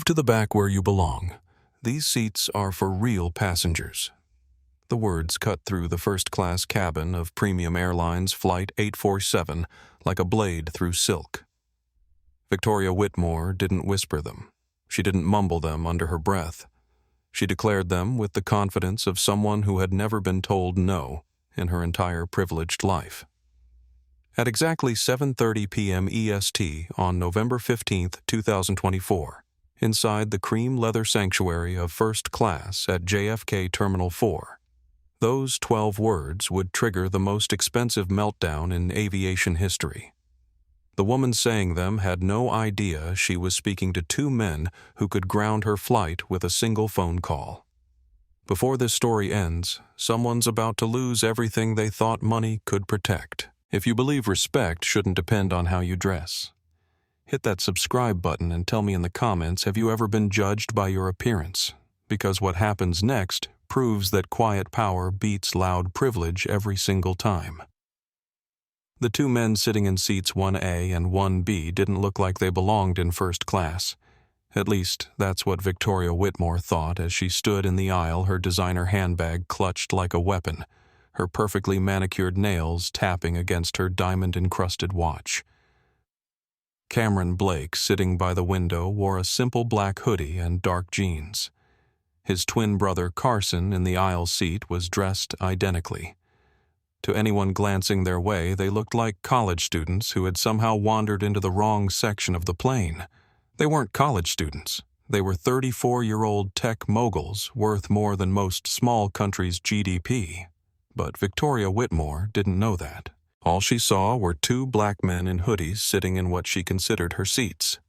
Move to the back where you belong. These seats are for real passengers. The words cut through the first-class cabin of Premium Airlines Flight 847 like a blade through silk. Victoria Whitmore didn't whisper them. She didn't mumble them under her breath. She declared them with the confidence of someone who had never been told no in her entire privileged life. At exactly 7:30 p.m. EST on November 15, 2024, inside the cream leather sanctuary of first class at JFK Terminal 4, those 12 words would trigger the most expensive meltdown in aviation history. The woman saying them had no idea she was speaking to two men who could ground her flight with a single phone call. Before this story ends, someone's about to lose everything they thought money could protect. If you believe respect shouldn't depend on how you dress, hit that subscribe button and tell me in the comments, have you ever been judged by your appearance? Because what happens next proves that quiet power beats loud privilege every single time. The two men sitting in seats 1A and 1B didn't look like they belonged in first class. At least, that's what Victoria Whitmore thought as she stood in the aisle, her designer handbag clutched like a weapon, her perfectly manicured nails tapping against her diamond-encrusted watch. Carson Blake, sitting by the window, wore a simple black hoodie and dark jeans. His twin brother Carson in the aisle seat was dressed identically. To anyone glancing their way, they looked like college students who had somehow wandered into the wrong section of the plane. They weren't college students. They were 34-year-old tech moguls worth more than most small countries' GDP. But Victoria Whitmore didn't know that. All she saw were two black men in hoodies sitting in what she considered her seats.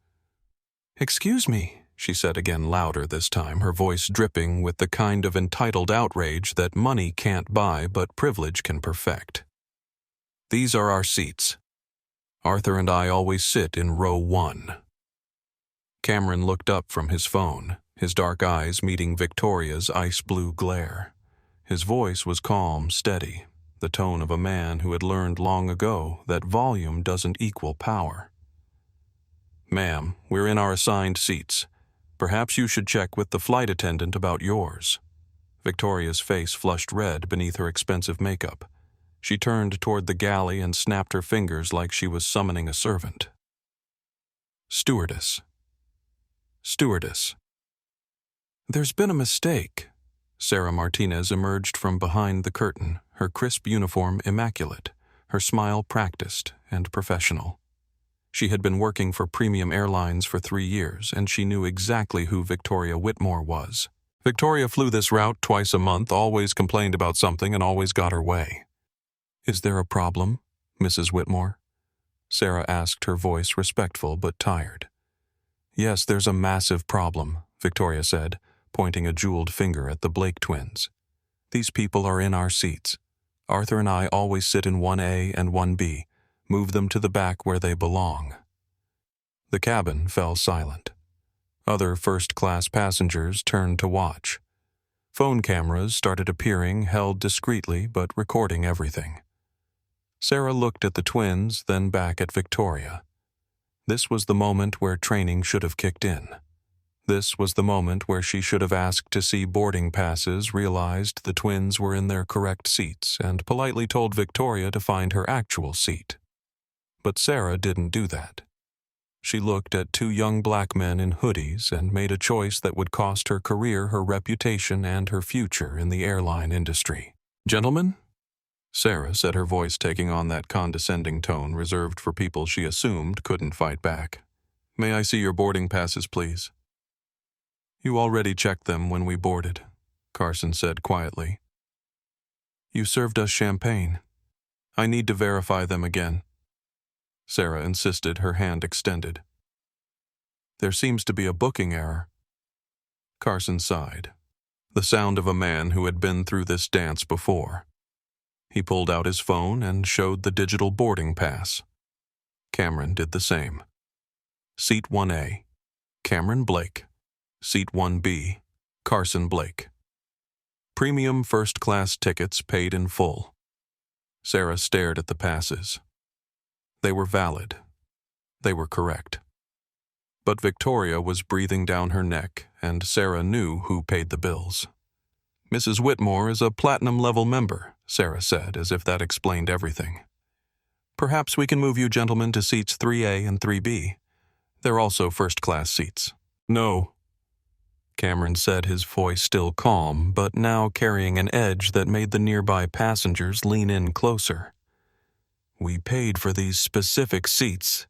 "Excuse me," she said again, louder this time, her voice dripping with the kind of entitled outrage that money can't buy but privilege can perfect. "These are our seats. Arthur and I always sit in row 1. Cameron looked up from his phone, his dark eyes meeting Victoria's ice-blue glare. His voice was calm, steady, the tone of a man who had learned long ago that volume doesn't equal power. "Ma'am, we're in our assigned seats. Perhaps you should check with the flight attendant about yours." Victoria's face flushed red beneath her expensive makeup. She turned toward the galley and snapped her fingers like she was summoning a servant. "Stewardess. Stewardess." "There's been a mistake." Sarah Martinez emerged from behind the curtain, her crisp uniform immaculate, her smile practiced and professional. She had been working for Premium Airlines for 3 years, and she knew exactly who Victoria Whitmore was. Victoria flew this route twice a month, always complained about something, and always got her way. "Is there a problem, Mrs. Whitmore?" Sarah asked, her voice respectful but tired. "Yes, there's a massive problem," Victoria said, pointing a jeweled finger at the Blake twins. "These people are in our seats. Arthur and I always sit in 1A and 1B. Move them to the back where they belong." The cabin fell silent. Other first-class passengers turned to watch. Phone cameras started appearing, held discreetly but recording everything. Sarah looked at the twins, then back at Victoria. This was the moment where training should have kicked in. This was the moment where she should have asked to see boarding passes, realized the twins were in their correct seats, and politely told Victoria to find her actual seat. But Sarah didn't do that. She looked at two young black men in hoodies and made a choice that would cost her career, her reputation, and her future in the airline industry. "Gentlemen?" Sarah said, her voice taking on that condescending tone reserved for people she assumed couldn't fight back. "May I see your boarding passes, please?" "You already checked them when we boarded," Carson said quietly. "You served us champagne. I need to verify them again." Sarah insisted, her hand extended. "There seems to be a booking error." Carson sighed, the sound of a man who had been through this dance before. He pulled out his phone and showed the digital boarding pass. Cameron did the same. Seat 1A, Carson Blake. Seat 1B, Carson Blake. Premium first-class tickets paid in full. Sarah stared at the passes. They were valid. They were correct. But Victoria was breathing down her neck, and Sarah knew who paid the bills. "Mrs. Whitmore is a platinum-level member," Sarah said, as if that explained everything. "Perhaps we can move you gentlemen to seats 3A and 3B. They're also first-class seats." "No," Cameron said, his voice still calm, but now carrying an edge that made the nearby passengers lean in closer. "We paid for these specific seats.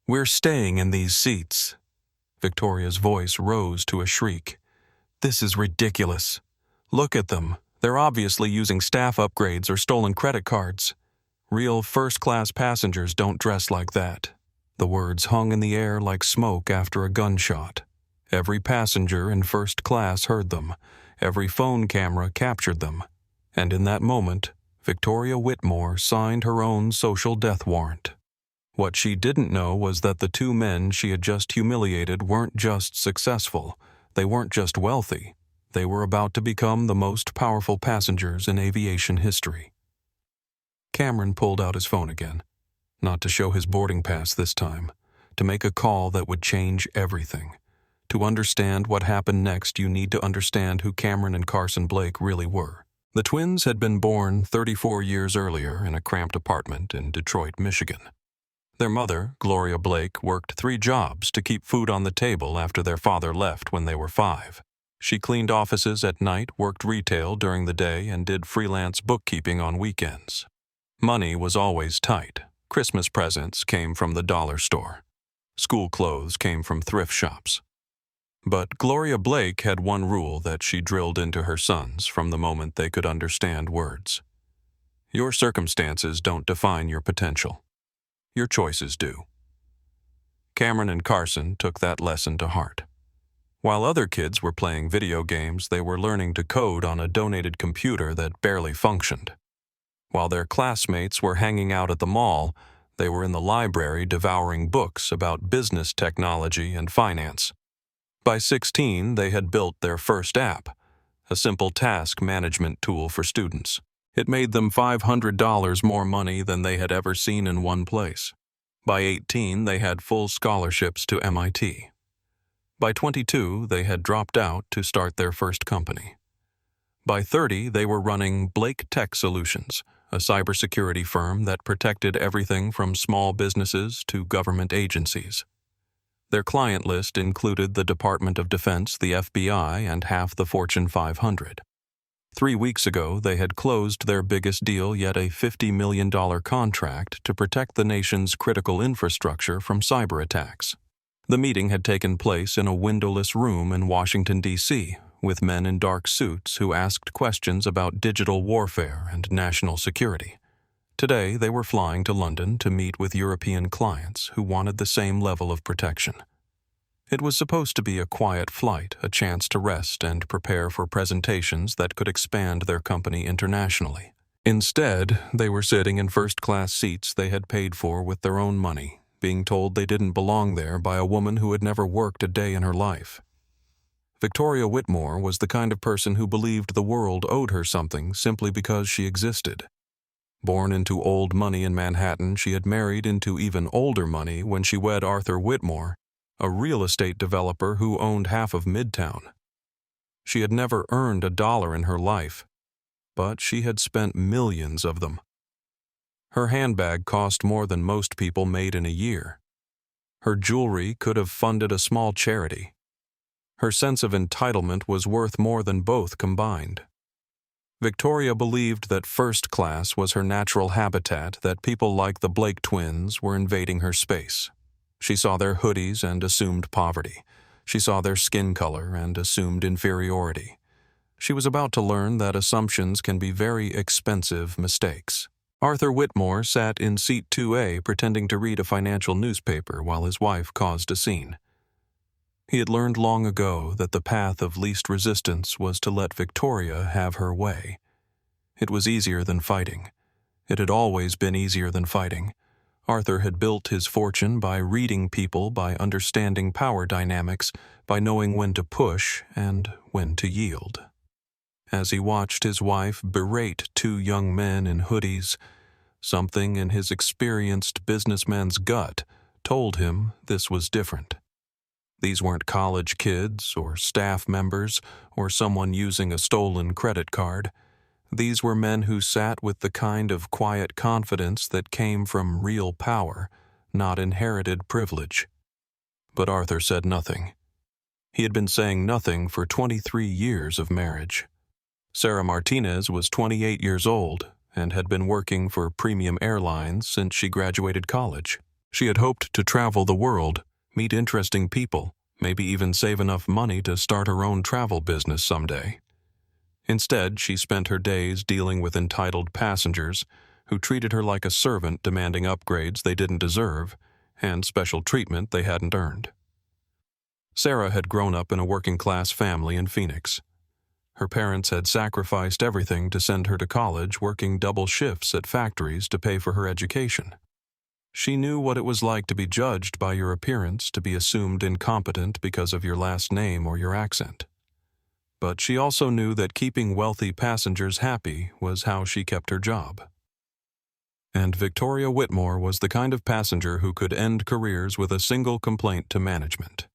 We're staying in these seats." Victoria's voice rose to a shriek. "This is ridiculous. Look at them. They're obviously using staff upgrades or stolen credit cards. Real first-class passengers don't dress like that." The words hung in the air like smoke after a gunshot. Every passenger in first class heard them. Every phone camera captured them. And in that moment, Victoria Whitmore signed her own social death warrant. What she didn't know was that the two men she had just humiliated weren't just successful. They weren't just wealthy. They were about to become the most powerful passengers in aviation history. Cameron pulled out his phone again. Not to show his boarding pass this time. To make a call that would change everything. To understand what happened next, you need to understand who Cameron and Carson Blake really were. The twins had been born 34 years earlier in a cramped apartment in Detroit, Michigan. Their mother, Gloria Blake, worked 3 jobs to keep food on the table after their father left when they were 5. She cleaned offices at night, worked retail during the day, and did freelance bookkeeping on weekends. Money was always tight. Christmas presents came from the dollar store. School clothes came from thrift shops. But Gloria Blake had one rule that she drilled into her sons from the moment they could understand words. Your circumstances don't define your potential. Your choices do. Cameron and Carson took that lesson to heart. While other kids were playing video games, they were learning to code on a donated computer that barely functioned. While their classmates were hanging out at the mall, they were in the library devouring books about business technology and finance. By 16, they had built their first app, a simple task management tool for students. It made them $500 more money than they had ever seen in one place. By 18, they had full scholarships to MIT. By 22, they had dropped out to start their first company. By 30, they were running Blake Tech Solutions, a cybersecurity firm that protected everything from small businesses to government agencies. Their client list included the Department of Defense, the FBI, and half the Fortune 500. 3 weeks ago, they had closed their biggest deal yet, a $50 million contract to protect the nation's critical infrastructure from cyber attacks. The meeting had taken place in a windowless room in Washington, D.C., with men in dark suits who asked questions about digital warfare and national security. Today, they were flying to London to meet with European clients who wanted the same level of protection. It was supposed to be a quiet flight, a chance to rest and prepare for presentations that could expand their company internationally. Instead, they were sitting in first-class seats they had paid for with their own money, being told they didn't belong there by a woman who had never worked a day in her life. Victoria Whitmore was the kind of person who believed the world owed her something simply because she existed. Born into old money in Manhattan, she had married into even older money when she wed Arthur Whitmore, a real estate developer who owned half of Midtown. She had never earned $1 in her life, but she had spent millions of them. Her handbag cost more than most people made in a year. Her jewelry could have funded a small charity. Her sense of entitlement was worth more than both combined. Victoria believed that first class was her natural habitat, that people like the Blake twins were invading her space. She saw their hoodies and assumed poverty. She saw their skin color and assumed inferiority. She was about to learn that assumptions can be very expensive mistakes. Arthur Whitmore sat in seat 2A pretending to read a financial newspaper while his wife caused a scene. He had learned long ago that the path of least resistance was to let Victoria have her way. It was easier than fighting. It had always been easier than fighting. Arthur had built his fortune by reading people, by understanding power dynamics, by knowing when to push and when to yield. As he watched his wife berate 2 young men in hoodies, something in his experienced businessman's gut told him this was different. These weren't college kids or staff members or someone using a stolen credit card. These were men who sat with the kind of quiet confidence that came from real power, not inherited privilege. But Arthur said nothing. He had been saying nothing for 23 years of marriage. Sarah Martinez was 28 years old and had been working for Premium Airlines since she graduated college. She had hoped to travel the world, meet interesting people, maybe even save enough money to start her own travel business someday. Instead, she spent her days dealing with entitled passengers who treated her like a servant, demanding upgrades they didn't deserve and special treatment they hadn't earned. Sarah had grown up in a working-class family in Phoenix. Her parents had sacrificed everything to send her to college, working double shifts at factories to pay for her education. She knew what it was like to be judged by your appearance, to be assumed incompetent because of your last name or your accent. But she also knew that keeping wealthy passengers happy was how she kept her job. And Victoria Whitmore was the kind of passenger who could end careers with a single complaint to management.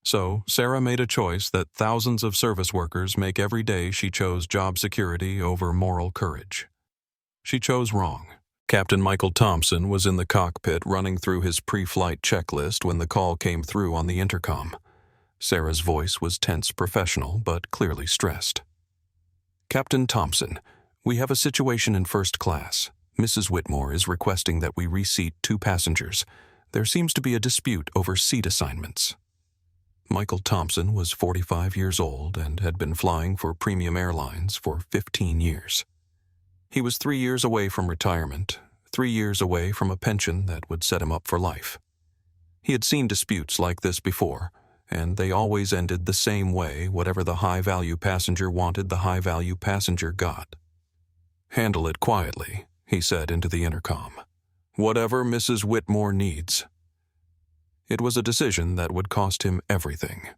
So, Sarah made a choice that thousands of service workers make every day. She chose job security over moral courage. She chose wrong. Captain Michael Thompson was in the cockpit running through his pre-flight checklist when the call came through on the intercom. Sarah's voice was tense, professional, but clearly stressed. "Captain Thompson, we have a situation in first class. Mrs. Whitmore is requesting that we reseat 2 passengers. There seems to be a dispute over seat assignments." Michael Thompson was 45 years old and had been flying for Premium Airlines for 15 years. He was 3 years away from retirement, 3 years away from a pension that would set him up for life. He had seen disputes like this before, and they always ended the same way. Whatever the high-value passenger wanted, the high-value passenger got. "Handle it quietly," he said into the intercom. "Whatever Mrs. Whitmore needs." It was a decision that would cost him everything.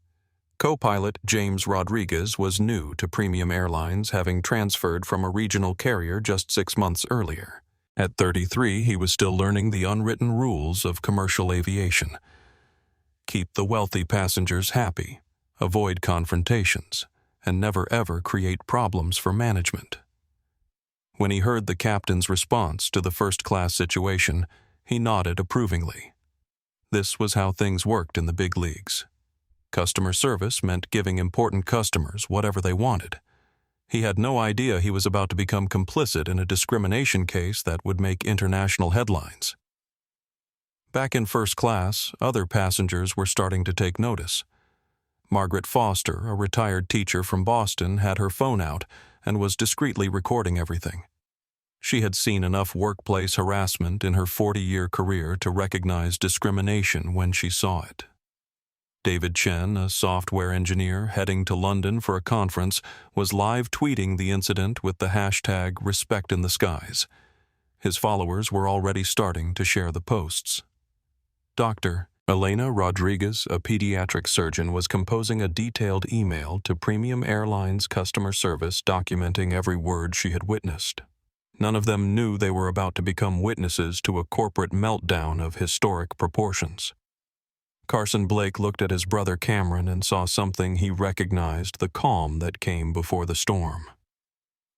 Co-pilot James Rodriguez was new to Premium Airlines, having transferred from a regional carrier just 6 months earlier. At 33, he was still learning the unwritten rules of commercial aviation. Keep the wealthy passengers happy, avoid confrontations, and never ever create problems for management. When he heard the captain's response to the first-class situation, he nodded approvingly. This was how things worked in the big leagues. Customer service meant giving important customers whatever they wanted. He had no idea he was about to become complicit in a discrimination case that would make international headlines. Back in first class, other passengers were starting to take notice. Margaret Foster, a retired teacher from Boston, had her phone out and was discreetly recording everything. She had seen enough workplace harassment in her 40-year career to recognize discrimination when she saw it. David Chen, a software engineer heading to London for a conference, was live tweeting the incident with the hashtag #RespectInTheSkies. His followers were already starting to share the posts. Dr. Elena Rodriguez, a pediatric surgeon, was composing a detailed email to Premium Airlines customer service documenting every word she had witnessed. None of them knew they were about to become witnesses to a corporate meltdown of historic proportions. Carson Blake looked at his brother Cameron and saw something he recognized: the calm that came before the storm.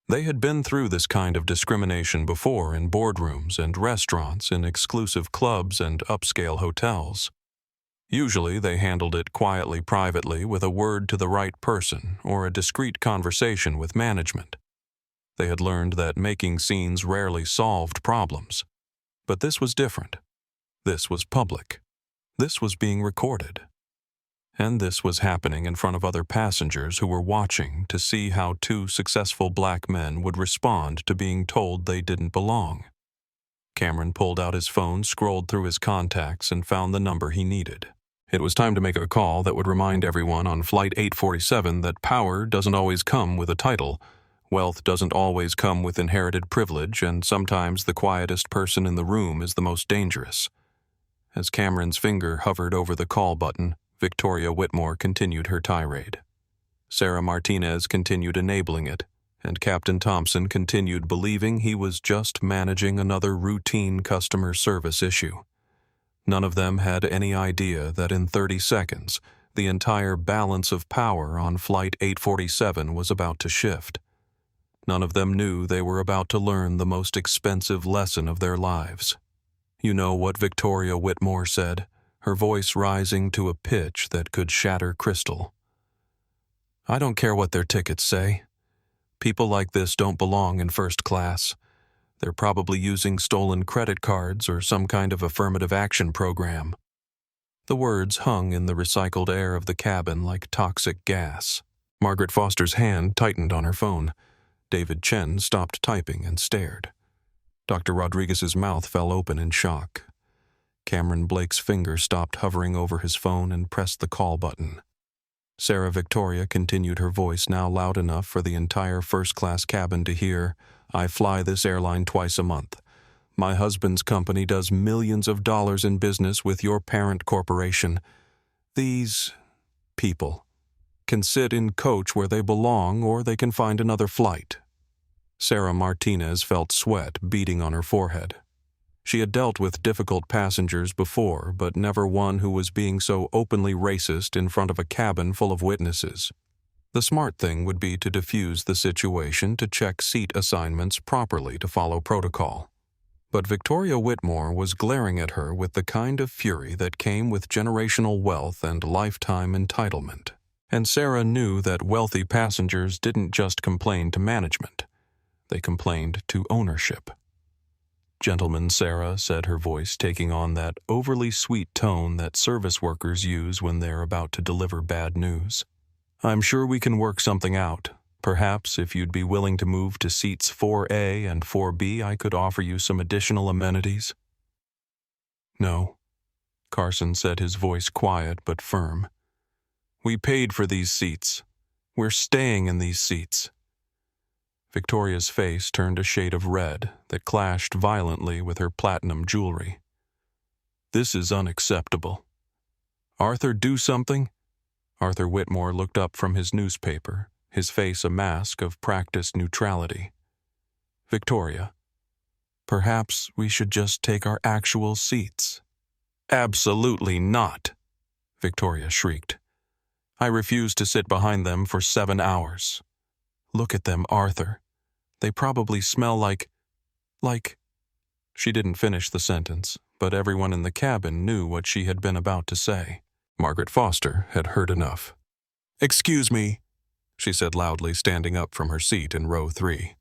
They had been through this kind of discrimination before in boardrooms and restaurants, in exclusive clubs and upscale hotels. Usually they handled it quietly, privately, with a word to the right person or a discreet conversation with management. They had learned that making scenes rarely solved problems. But this was different. This was public. This was being recorded. And this was happening in front of other passengers who were watching to see how 2 successful black men would respond to being told they didn't belong. Cameron pulled out his phone, scrolled through his contacts, and found the number he needed. It was time to make a call that would remind everyone on Flight 847 that power doesn't always come with a title, wealth doesn't always come with inherited privilege, and sometimes the quietest person in the room is the most dangerous. As Cameron's finger hovered over the call button, Victoria Whitmore continued her tirade. Sarah Martinez continued enabling it, and Captain Thompson continued believing he was just managing another routine customer service issue. None of them had any idea that in 30 seconds, The entire balance of power on Flight 847 was about to shift. None of them knew they were about to learn the most expensive lesson of their lives. You know what Victoria Whitmore said, her voice rising to a pitch that could shatter crystal. I don't care what their tickets say. People like this don't belong in first class. They're probably using stolen credit cards or some kind of affirmative action program. The words hung in the recycled air of the cabin like toxic gas. Margaret Foster's hand tightened on her phone. David Chen stopped typing and stared. Dr. Rodriguez's mouth fell open in shock. Cameron Blake's finger stopped hovering over his phone and pressed the call button. Sarah Victoria continued, her voice now loud enough for the entire first-class cabin to hear. I fly this airline twice a month. My husband's company does millions of dollars in business with your parent corporation. These people can sit in coach where they belong, or they can find another flight. Sarah Martinez felt sweat beading on her forehead. She had dealt with difficult passengers before, but never one who was being so openly racist in front of a cabin full of witnesses. The smart thing would be to defuse the situation, to check seat assignments properly, to follow protocol. But Victoria Whitmore was glaring at her with the kind of fury that came with generational wealth and lifetime entitlement. And Sarah knew that wealthy passengers didn't just complain to management. They complained to ownership. Gentlemen, Sarah said, her voice taking on that overly sweet tone that service workers use when they're about to deliver bad news. I'm sure we can work something out. Perhaps if you'd be willing to move to seats 4A and 4B, I could offer you some additional amenities. No, Carson said, his voice quiet but firm. We paid for these seats. We're staying in these seats. Victoria's face turned a shade of red that clashed violently with her platinum jewelry. This is unacceptable. Arthur, do something? Arthur Whitmore looked up from his newspaper, his face a mask of practiced neutrality. Victoria, perhaps we should just take our actual seats. Absolutely not, Victoria shrieked. I refuse to sit behind them for 7 hours. Look at them, Arthur. They probably smell like... She didn't finish the sentence, but everyone in the cabin knew what she had been about to say. Margaret Foster had heard enough. Excuse me, she said loudly, standing up from her seat in row 3.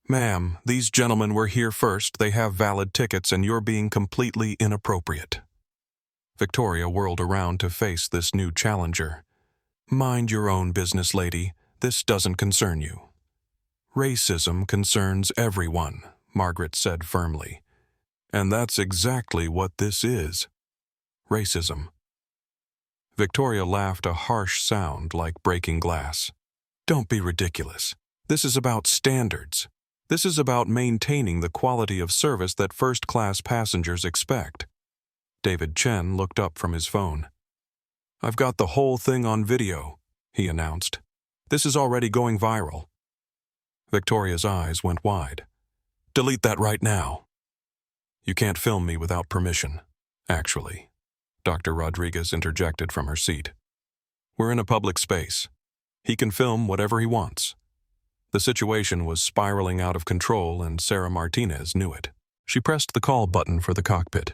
Ma'am, these gentlemen were here first. They have valid tickets, and you're being completely inappropriate. Victoria whirled around to face this new challenger. Mind your own business, lady. This doesn't concern you. Racism concerns everyone, Margaret said firmly. And that's exactly what this is. Racism. Victoria laughed, a harsh sound like breaking glass. Don't be ridiculous. This is about standards. This is about maintaining the quality of service that first-class passengers expect. David Chen looked up from his phone. I've got the whole thing on video, he announced. This is already going viral. Victoria's eyes went wide. Delete that right now. You can't film me without permission, actually, Dr. Rodriguez interjected from her seat. We're in a public space. He can film whatever he wants. The situation was spiraling out of control, and Sarah Martinez knew it. She pressed the call button for the cockpit.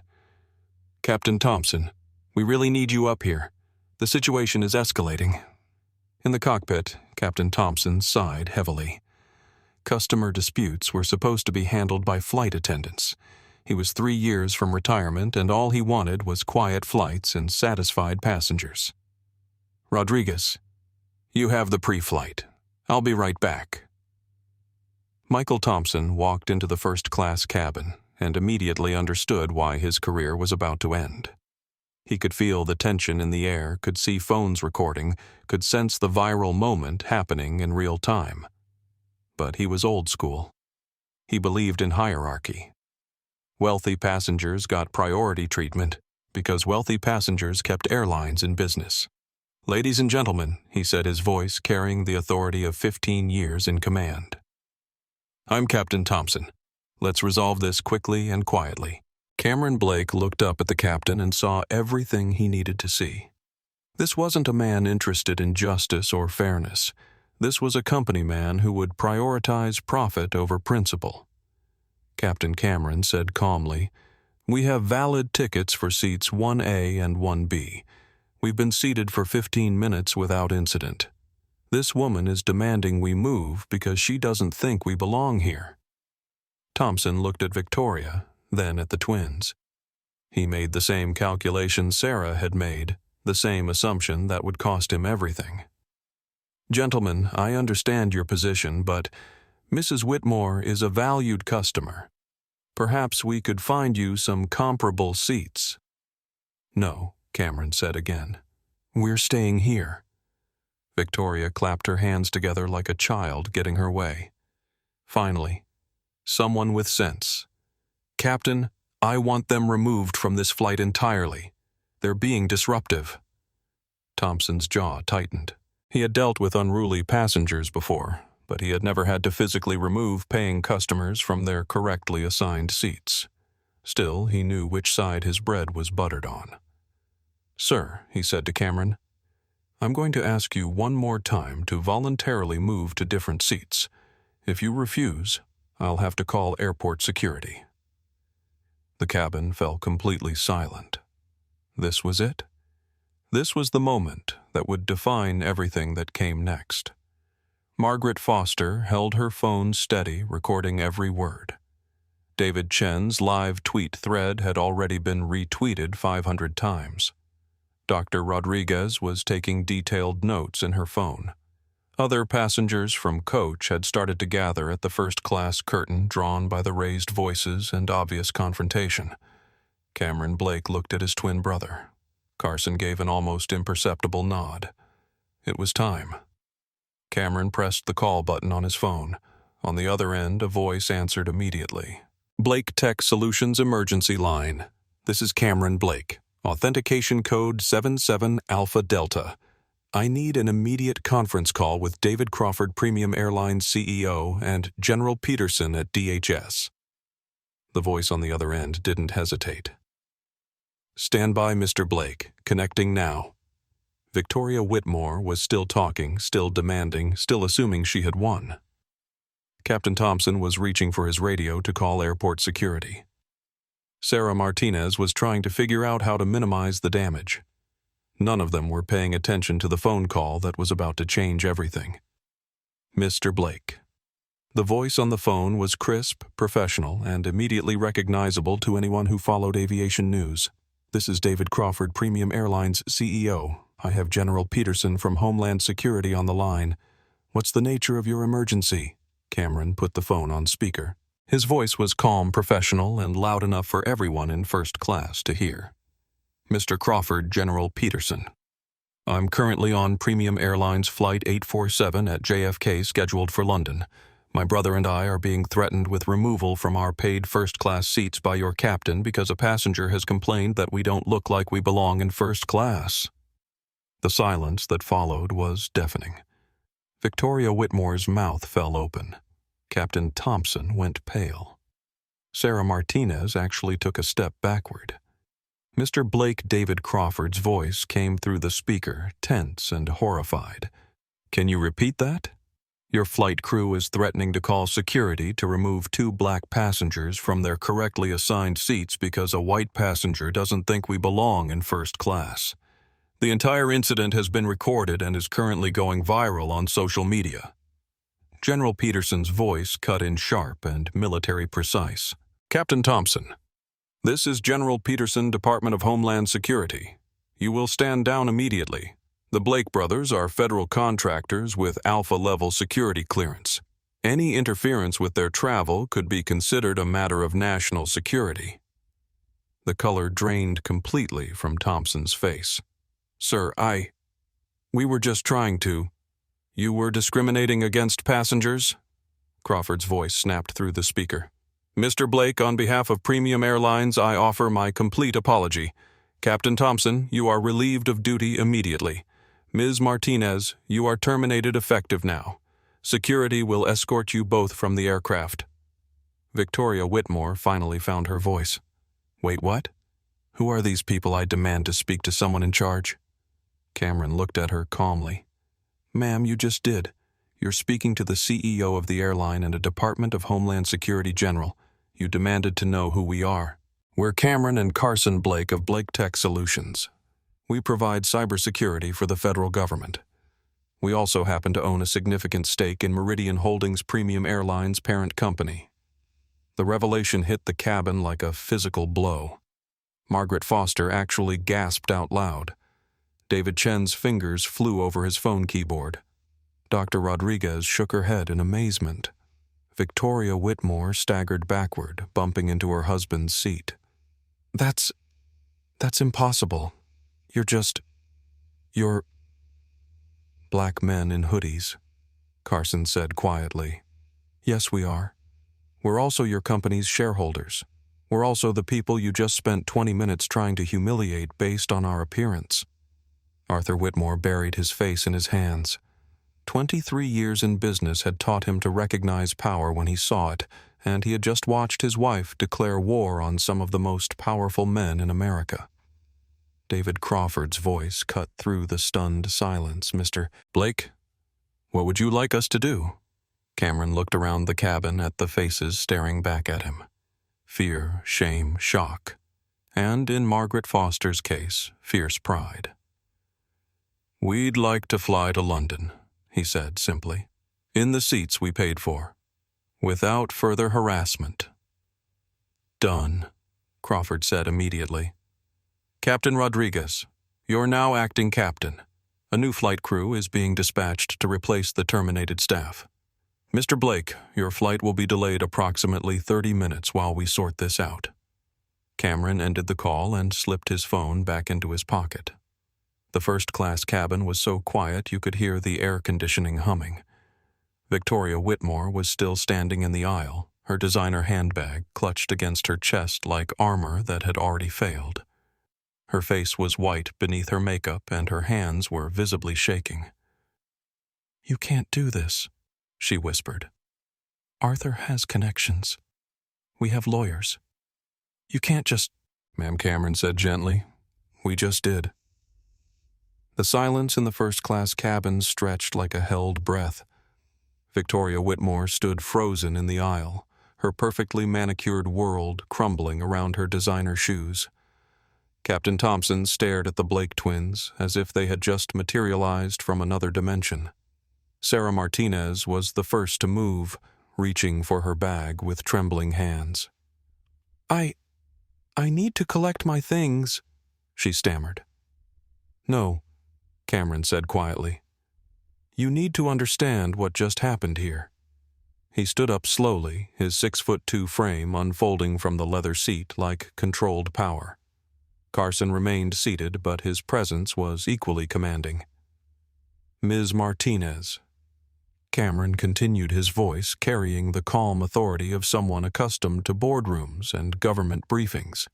Captain Thompson, we really need you up here. The situation is escalating. In the cockpit, Captain Thompson sighed heavily. Customer disputes were supposed to be handled by flight attendants. He was 3 years from retirement, and all he wanted was quiet flights and satisfied passengers. Rodriguez, you have the pre-flight. I'll be right back. Michael Thompson walked into the first-class cabin and immediately understood why his career was about to end. He could feel the tension in the air, could see phones recording, could sense the viral moment happening in real time. But he was old school. He believed in hierarchy. Wealthy passengers got priority treatment because wealthy passengers kept airlines in business. Ladies and gentlemen, he said, his voice carrying the authority of 15 years in command. I'm Captain Thompson. Let's resolve this quickly and quietly. Cameron Blake looked up at the captain and saw everything he needed to see. This wasn't a man interested in justice or fairness. This was a company man who would prioritize profit over principle. Captain Cameron said calmly, "We have valid tickets for seats 1A and 1B. We've been seated for 15 minutes without incident. This woman is demanding we move because she doesn't think we belong here." Thompson looked at Victoria, then at the twins. He made the same calculation Sarah had made, the same assumption that would cost him everything. "Gentlemen, I understand your position, but Mrs. Whitmore is a valued customer. Perhaps we could find you some comparable seats." "No," Cameron said again. "We're staying here." Victoria clapped her hands together like a child getting her way. Finally, someone with sense. "Captain, I want them removed from this flight entirely. They're being disruptive." Thompson's jaw tightened. He had dealt with unruly passengers before, but he had never had to physically remove paying customers from their correctly assigned seats. Still, he knew which side his bread was buttered on. "Sir," he said to Cameron, "I'm going to ask you one more time to voluntarily move to different seats. If you refuse, I'll have to call airport security." The cabin fell completely silent. This was it. This was the moment that would define everything that came next. Margaret Foster held her phone steady, recording every word. David Chen's live tweet thread had already been retweeted 500 times. Dr. Rodriguez was taking detailed notes in her phone. Other passengers from coach had started to gather at the first-class curtain drawn by the raised voices and obvious confrontation. Cameron Blake looked at his twin brother. Carson gave an almost imperceptible nod. It was time. Cameron pressed the call button on his phone. On the other end, a voice answered immediately. "Blake Tech Solutions Emergency Line. This is Cameron Blake. Authentication code 77 Alpha Delta. I need an immediate conference call with David Crawford, Premium Airlines CEO, and General Peterson at DHS." The voice on the other end didn't hesitate. "Stand by, Mr. Blake. Connecting now." Victoria Whitmore was still talking, still demanding, still assuming she had won. Captain Thompson was reaching for his radio to call airport security. Sarah Martinez was trying to figure out how to minimize the damage. None of them were paying attention to the phone call that was about to change everything. "Mr. Blake." The voice on the phone was crisp, professional, and immediately recognizable to anyone who followed aviation news. "This is David Crawford, Premium Airlines CEO. I have General Peterson from Homeland Security on the line. What's the nature of your emergency?" Cameron put the phone on speaker. His voice was calm, professional, and loud enough for everyone in first class to hear. "Mr. Crawford, General Peterson. I'm currently on Premium Airlines Flight 847 at JFK scheduled for London. My brother and I are being threatened with removal from our paid first-class seats by your captain because a passenger has complained that we don't look like we belong in first class." The silence that followed was deafening. Victoria Whitmore's mouth fell open. Captain Thompson went pale. Sarah Martinez actually took a step backward. Mr. Blake David Crawford's voice came through the speaker, tense and horrified. "Can you repeat that? Your flight crew is threatening to call security to remove 2 black passengers from their correctly assigned seats because a white passenger doesn't think we belong in first class. The entire incident has been recorded and is currently going viral on social media." General Peterson's voice cut in sharp and military precise. "Captain Thompson, this is General Peterson, Department of Homeland Security. You will stand down immediately. The Blake brothers are federal contractors with Alpha-level security clearance. Any interference with their travel could be considered a matter of national security." The color drained completely from Thompson's face. "Sir, we were just trying to. You were discriminating against passengers?" Crawford's voice snapped through the speaker. "Mr. Blake, on behalf of Premium Airlines, I offer my complete apology. Captain Thompson, you are relieved of duty immediately. Ms. Martinez, you are terminated effective now. Security will escort you both from the aircraft." Victoria Whitmore finally found her voice. "Wait, what? Who are these people I demand to speak to someone in charge?" Cameron looked at her calmly. Ma'am, you just did. You're speaking to the CEO of the airline and a Department of Homeland Security General. You demanded to know who we are. We're Cameron and Carson Blake of Blake Tech Solutions. We provide cybersecurity for the federal government. We also happen to own a significant stake in Meridian Holdings' Premium Airlines parent company. The revelation hit the cabin like a physical blow. Margaret Foster actually gasped out loud. David Chen's fingers flew over his phone keyboard. Dr. Rodriguez shook her head in amazement. Victoria Whitmore staggered backward, bumping into her husband's seat. That's impossible. You're black men in hoodies, Carson said quietly. Yes, we are. We're also your company's shareholders. We're also the people you just spent 20 minutes trying to humiliate based on our appearance. Arthur Whitmore buried his face in his hands. 23 years in business had taught him to recognize power when he saw it, and he had just watched his wife declare war on some of the most powerful men in America. David Crawford's voice cut through the stunned silence. Mr. Blake, what would you like us to do? Cameron looked around the cabin at the faces staring back at him. Fear, shame, shock, and in Margaret Foster's case, fierce pride. We'd like to fly to London, he said simply, in the seats we paid for, without further harassment. Done, Crawford said immediately. Captain Rodriguez, you're now acting captain. A new flight crew is being dispatched to replace the terminated staff. Mr. Blake, your flight will be delayed approximately 30 minutes while we sort this out. Cameron ended the call and slipped his phone back into his pocket. The first-class cabin was so quiet you could hear the air conditioning humming. Victoria Whitmore was still standing in the aisle, her designer handbag clutched against her chest like armor that had already failed. Her face was white beneath her makeup and her hands were visibly shaking. You can't do this, she whispered. Arthur has connections. We have lawyers. You can't just... Ma'am, Cameron said gently. We just did. The silence in the first-class cabin stretched like a held breath. Victoria Whitmore stood frozen in the aisle, her perfectly manicured world crumbling around her designer shoes. Captain Thompson stared at the Blake twins as if they had just materialized from another dimension. Sarah Martinez was the first to move, reaching for her bag with trembling hands. I need to collect my things, she stammered. No, Cameron said quietly. You need to understand what just happened here. He stood up slowly, his 6'2" frame unfolding from the leather seat like controlled power. Carson remained seated, but his presence was equally commanding. Ms. Martinez. Cameron continued, his voice carrying the calm authority of someone accustomed to boardrooms and government briefings.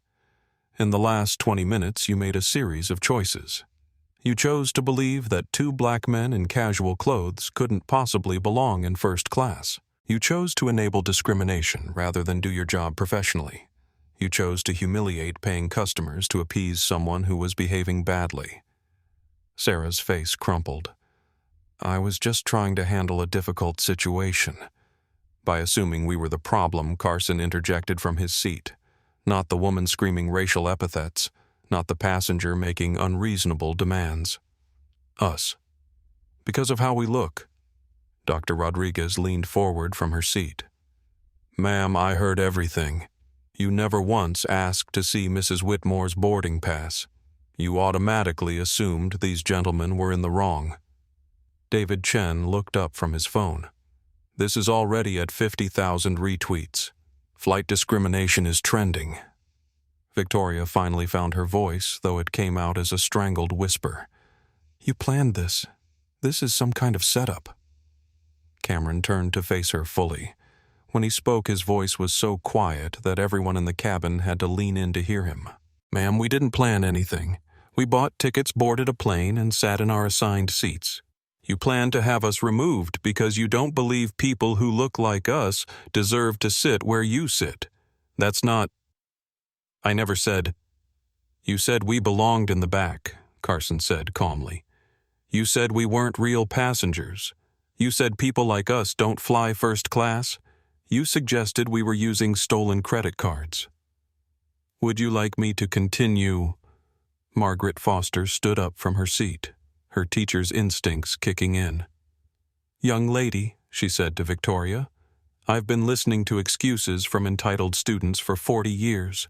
In the last 20 minutes, you made a series of choices. You chose to believe that two black men in casual clothes couldn't possibly belong in first class. You chose to enable discrimination rather than do your job professionally. You chose to humiliate paying customers to appease someone who was behaving badly. Sarah's face crumpled. I was just trying to handle a difficult situation. By assuming we were the problem, Carson interjected from his seat. Not the woman screaming racial epithets, not the passenger making unreasonable demands. Us. Because of how we look. Dr. Rodriguez leaned forward from her seat. Ma'am, I heard everything. You never once asked to see Mrs. Whitmore's boarding pass. You automatically assumed these gentlemen were in the wrong. David Chen looked up from his phone. This is already at 50,000 retweets. Flight discrimination is trending. Victoria finally found her voice, though it came out as a strangled whisper. You planned this. This is some kind of setup. Cameron turned to face her fully. When he spoke, his voice was so quiet that everyone in the cabin had to lean in to hear him. Ma'am, we didn't plan anything. We bought tickets, boarded a plane, and sat in our assigned seats. You planned to have us removed because you don't believe people who look like us deserve to sit where you sit. That's not... I never said... You said we belonged in the back, Carson said calmly. You said we weren't real passengers. You said people like us don't fly first class. You suggested we were using stolen credit cards. Would you like me to continue? Margaret Foster stood up from her seat, her teacher's instincts kicking in. Young lady, she said to Victoria, I've been listening to excuses from entitled students for 40 years.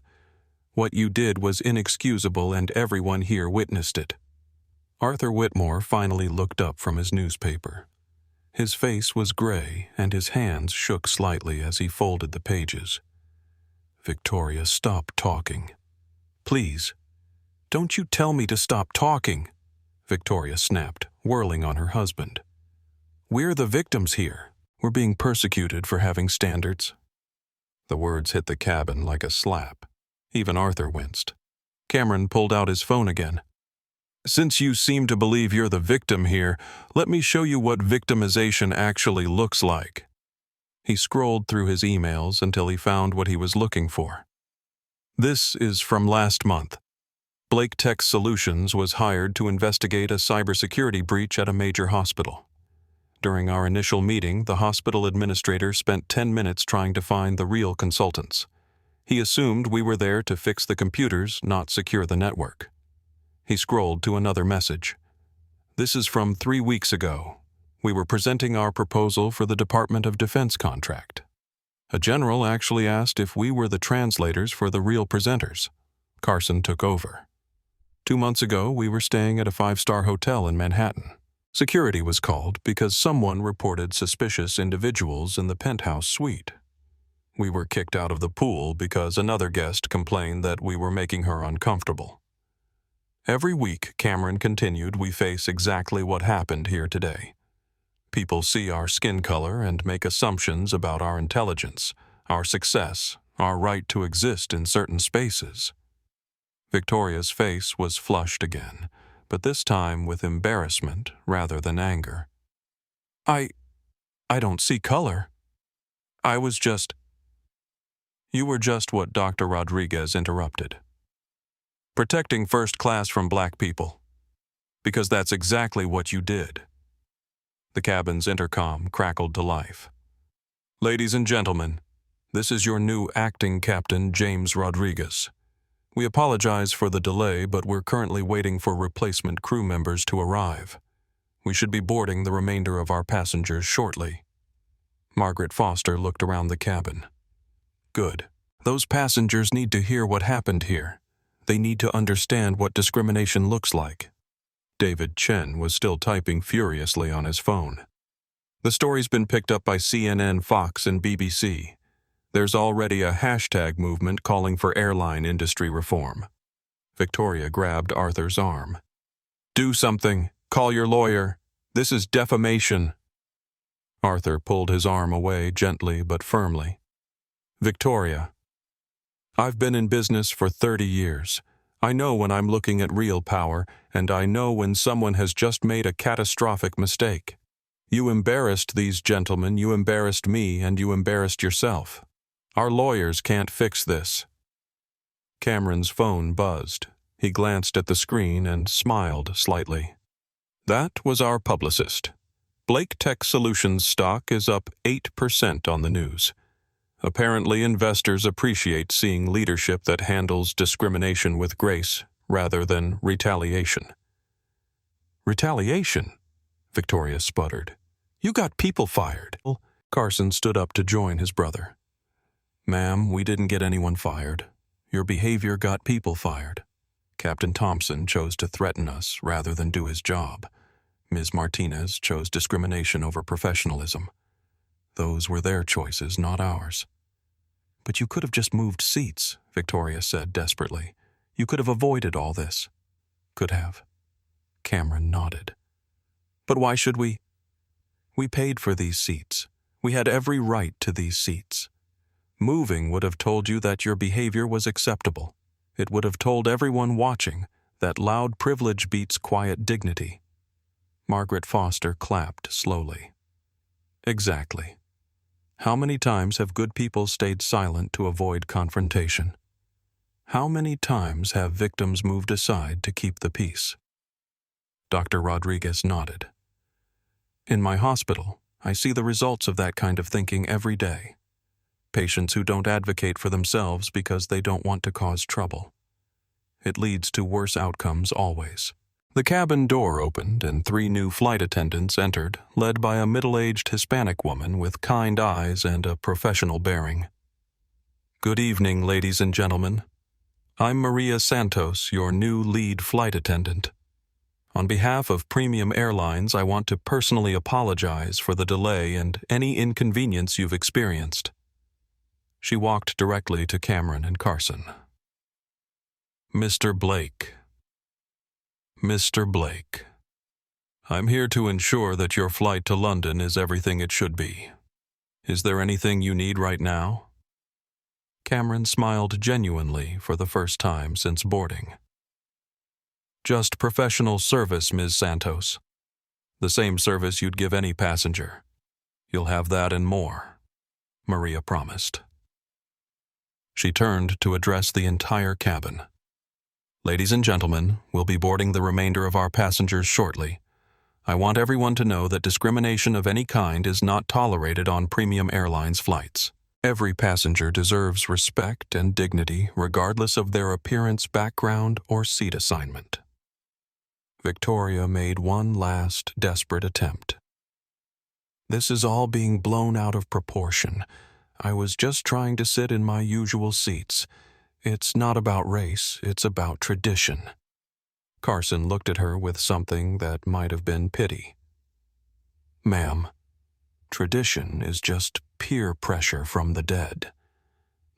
What you did was inexcusable and everyone here witnessed it. Arthur Whitmore finally looked up from his newspaper. His face was gray and his hands shook slightly as he folded the pages. Victoria, stop talking. Please. Don't you tell me to stop talking, Victoria snapped, whirling on her husband. We're the victims here. We're being persecuted for having standards. The words hit the cabin like a slap. Even Arthur winced. Cameron pulled out his phone again. Since you seem to believe you're the victim here, let me show you what victimization actually looks like. He scrolled through his emails until he found what he was looking for. This is from last month. Blake Tech Solutions was hired to investigate a cybersecurity breach at a major hospital. During our initial meeting, the hospital administrator spent 10 minutes trying to find the real consultants. He assumed we were there to fix the computers, not secure the network. He scrolled to another message. This is from 3 weeks ago. We were presenting our proposal for the Department of Defense contract. A general actually asked if we were the translators for the real presenters. Carson took over. 2 months ago, we were staying at a 5-star hotel in Manhattan. Security was called because someone reported suspicious individuals in the penthouse suite. We were kicked out of the pool because another guest complained that we were making her uncomfortable. Every week, Cameron continued, we face exactly what happened here today. People see our skin color and make assumptions about our intelligence, our success, our right to exist in certain spaces. Victoria's face was flushed again, but this time with embarrassment rather than anger. I don't see color. You were just what Dr. Rodriguez interrupted. Protecting first class from black people. Because that's exactly what you did. The cabin's intercom crackled to life. Ladies and gentlemen, this is your new acting captain, James Rodriguez. We apologize for the delay, but we're currently waiting for replacement crew members to arrive. We should be boarding the remainder of our passengers shortly. Margaret Foster looked around the cabin. Good. Those passengers need to hear what happened here. They need to understand what discrimination looks like. David Chen was still typing furiously on his phone. The story's been picked up by CNN, Fox, and BBC. There's already a hashtag movement calling for airline industry reform. Victoria grabbed Arthur's arm. Do something. Call your lawyer. This is defamation. Arthur pulled his arm away gently but firmly. Victoria, I've been in business for 30 years. I know when I'm looking at real power, and I know when someone has just made a catastrophic mistake. You embarrassed these gentlemen, you embarrassed me, and you embarrassed yourself. Our lawyers can't fix this. Cameron's phone buzzed. He glanced at the screen and smiled slightly. That was our publicist. Blake Tech Solutions stock is up 8% on the news. Apparently, investors appreciate seeing leadership that handles discrimination with grace rather than retaliation. Retaliation? Victoria sputtered. You got people fired. Carson stood up to join his brother. Ma'am, we didn't get anyone fired. Your behavior got people fired. Captain Thompson chose to threaten us rather than do his job. Ms. Martinez chose discrimination over professionalism. Those were their choices, not ours. But you could have just moved seats, Victoria said desperately. You could have avoided all this. Could have. Cameron nodded. But why should we? We paid for these seats. We had every right to these seats. Moving would have told you that your behavior was acceptable. It would have told everyone watching that loud privilege beats quiet dignity. Margaret Foster clapped slowly. Exactly. How many times have good people stayed silent to avoid confrontation? How many times have victims moved aside to keep the peace? Dr. Rodriguez nodded. In my hospital, I see the results of that kind of thinking every day. Patients who don't advocate for themselves because they don't want to cause trouble. It leads to worse outcomes always. The cabin door opened and 3 new flight attendants entered, led by a middle-aged Hispanic woman with kind eyes and a professional bearing. Good evening, ladies and gentlemen. I'm Maria Santos, your new lead flight attendant. On behalf of Premium Airlines, I want to personally apologize for the delay and any inconvenience you've experienced. She walked directly to Cameron and Carson. Mr. Blake. Mr. Blake. I'm here to ensure that your flight to London is everything it should be. Is there anything you need right now? Cameron smiled genuinely for the first time since boarding. Just professional service, Ms. Santos. The same service you'd give any passenger. You'll have that and more, Maria promised. She turned to address the entire cabin. Ladies and gentlemen, we'll be boarding the remainder of our passengers shortly. I want everyone to know that discrimination of any kind is not tolerated on Premium Airlines flights. Every passenger deserves respect and dignity regardless of their appearance, background, or seat assignment. Victoria made one last desperate attempt. This is all being blown out of proportion. I was just trying to sit in my usual seats. It's not about race, it's about tradition. Carson looked at her with something that might have been pity. Ma'am, tradition is just peer pressure from the dead.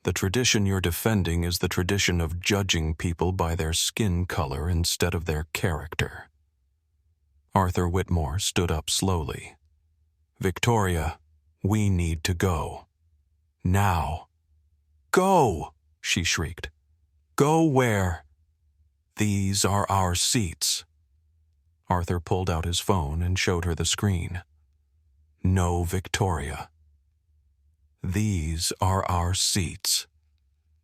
The tradition you're defending is the tradition of judging people by their skin color instead of their character. Arthur Whitmore stood up slowly. Victoria, we need to go. Now. Go! She shrieked. Go where? These are our seats. Arthur pulled out his phone and showed her the screen. No, Victoria. These are our seats.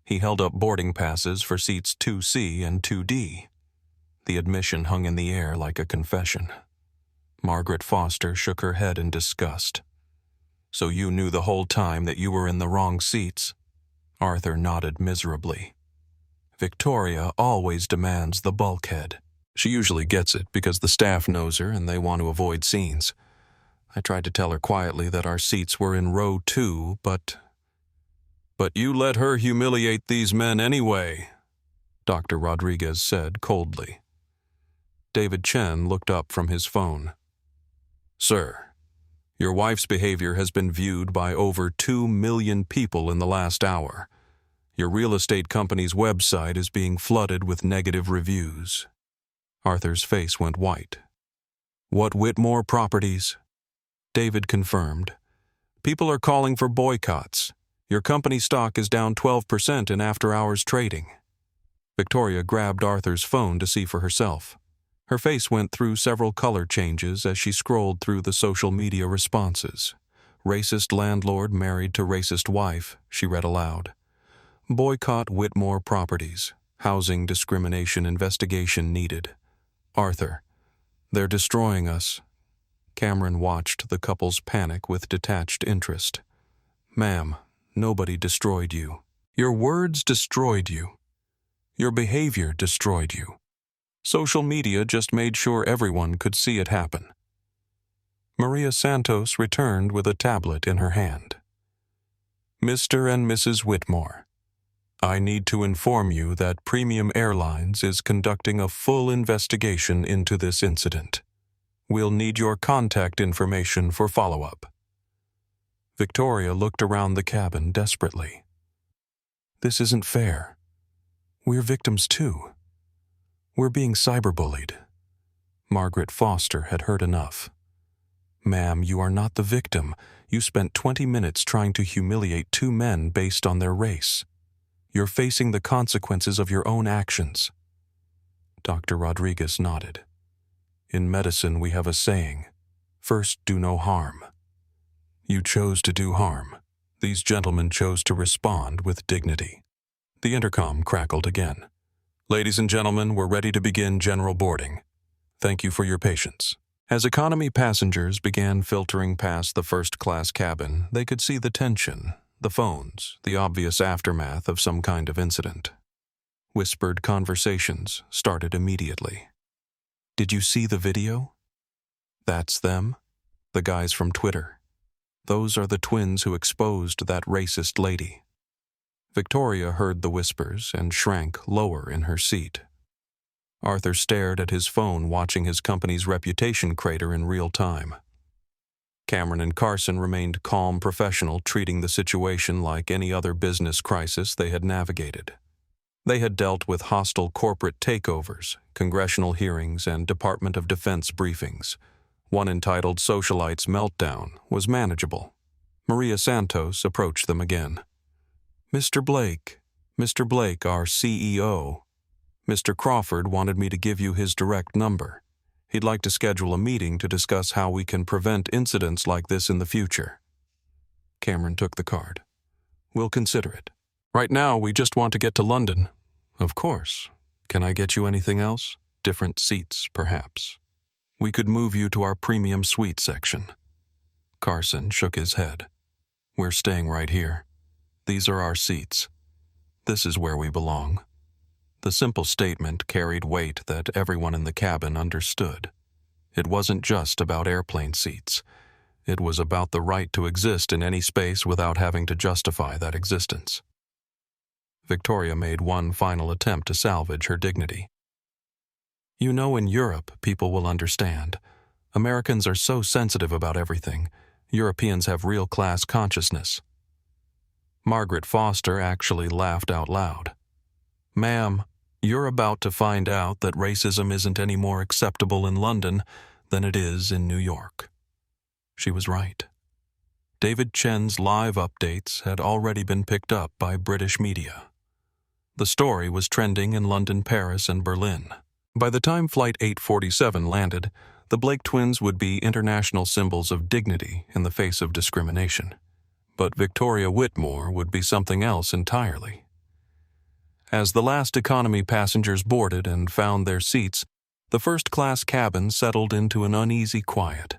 He held up boarding passes for seats 2C and 2D. The admission hung in the air like a confession. Margaret Foster shook her head in disgust. So you knew the whole time that you were in the wrong seats? Arthur nodded miserably. Victoria always demands the bulkhead. She usually gets it because the staff knows her and they want to avoid scenes. I tried to tell her quietly that our seats were in row 2, but you let her humiliate these men anyway, Dr. Rodriguez said coldly. David Chen looked up from his phone. Sir, your wife's behavior has been viewed by over 2 million people in the last hour. Your real estate company's website is being flooded with negative reviews. Arthur's face went white. What Whitmore properties? David confirmed. People are calling for boycotts. Your company stock is down 12% in after-hours trading. Victoria grabbed Arthur's phone to see for herself. Her face went through several color changes as she scrolled through the social media responses. Racist landlord married to racist wife, she read aloud. Boycott Whitmore properties. Housing discrimination investigation needed. Arthur, they're destroying us. Cameron watched the couple's panic with detached interest. Ma'am, nobody destroyed you. Your words destroyed you. Your behavior destroyed you. Social media just made sure everyone could see it happen. Maria Santos returned with a tablet in her hand. Mr. and Mrs. Whitmore, I need to inform you that Premium Airlines is conducting a full investigation into this incident. We'll need your contact information for follow-up. Victoria looked around the cabin desperately. This isn't fair. We're victims too. We're being cyberbullied. Margaret Foster had heard enough. Ma'am, you are not the victim. You spent 20 minutes trying to humiliate 2 men based on their race. You're facing the consequences of your own actions. Dr. Rodriguez nodded. In medicine, we have a saying, first do no harm. You chose to do harm. These gentlemen chose to respond with dignity. The intercom crackled again. Ladies and gentlemen, we're ready to begin general boarding. Thank you for your patience. As economy passengers began filtering past the first-class cabin, they could see the tension, the phones, the obvious aftermath of some kind of incident. Whispered conversations started immediately. Did you see the video? That's them, the guys from Twitter. Those are the twins who exposed that racist lady. Victoria heard the whispers and shrank lower in her seat. Arthur stared at his phone, watching his company's reputation crater in real time. Cameron and Carson remained calm, professional, treating the situation like any other business crisis they had navigated. They had dealt with hostile corporate takeovers, congressional hearings, and Department of Defense briefings. One entitled Socialites Meltdown was manageable. Maria Santos approached them again. Mr. Blake, our CEO. Mr. Crawford wanted me to give you his direct number. He'd like to schedule a meeting to discuss how we can prevent incidents like this in the future. Cameron took the card. We'll consider it. Right now, we just want to get to London. Of course. Can I get you anything else? Different seats, perhaps. We could move you to our premium suite section. Carson shook his head. We're staying right here. These are our seats. This is where we belong. The simple statement carried weight that everyone in the cabin understood. It wasn't just about airplane seats. It was about the right to exist in any space without having to justify that existence. Victoria made one final attempt to salvage her dignity. You know, in Europe, people will understand. Americans are so sensitive about everything. Europeans have real class consciousness. Margaret Foster actually laughed out loud. Ma'am, you're about to find out that racism isn't any more acceptable in London than it is in New York. She was right. David Chen's live updates had already been picked up by British media. The story was trending in London, Paris, and Berlin. By the time Flight 847 landed, the Blake twins would be international symbols of dignity in the face of discrimination. But Victoria Whitmore would be something else entirely. As the last economy passengers boarded and found their seats, the first-class cabin settled into an uneasy quiet.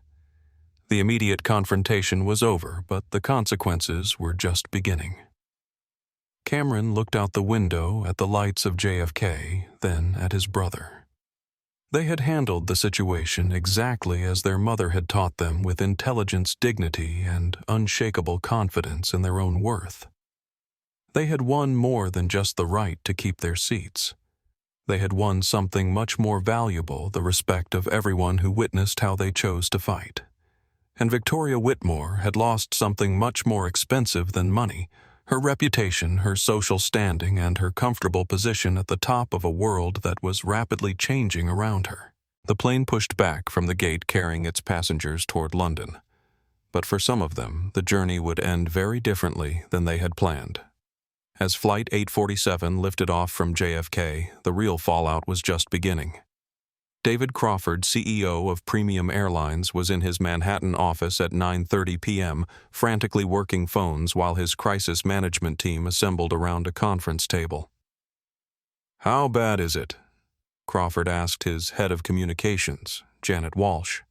The immediate confrontation was over, but the consequences were just beginning. Cameron looked out the window at the lights of JFK, then at his brother. They had handled the situation exactly as their mother had taught them, with intelligence, dignity, and unshakable confidence in their own worth. They had won more than just the right to keep their seats. They had won something much more valuable, the respect of everyone who witnessed how they chose to fight. And Victoria Whitmore had lost something much more expensive than money: her reputation, her social standing, and her comfortable position at the top of a world that was rapidly changing around her. The plane pushed back from the gate carrying its passengers toward London. But for some of them, the journey would end very differently than they had planned. As Flight 847 lifted off from JFK, the real fallout was just beginning. David Crawford, CEO of Premium Airlines, was in his Manhattan office at 9:30 p.m., frantically working phones while his crisis management team assembled around a conference table. How bad is it? Crawford asked his head of communications, Janet Walsh.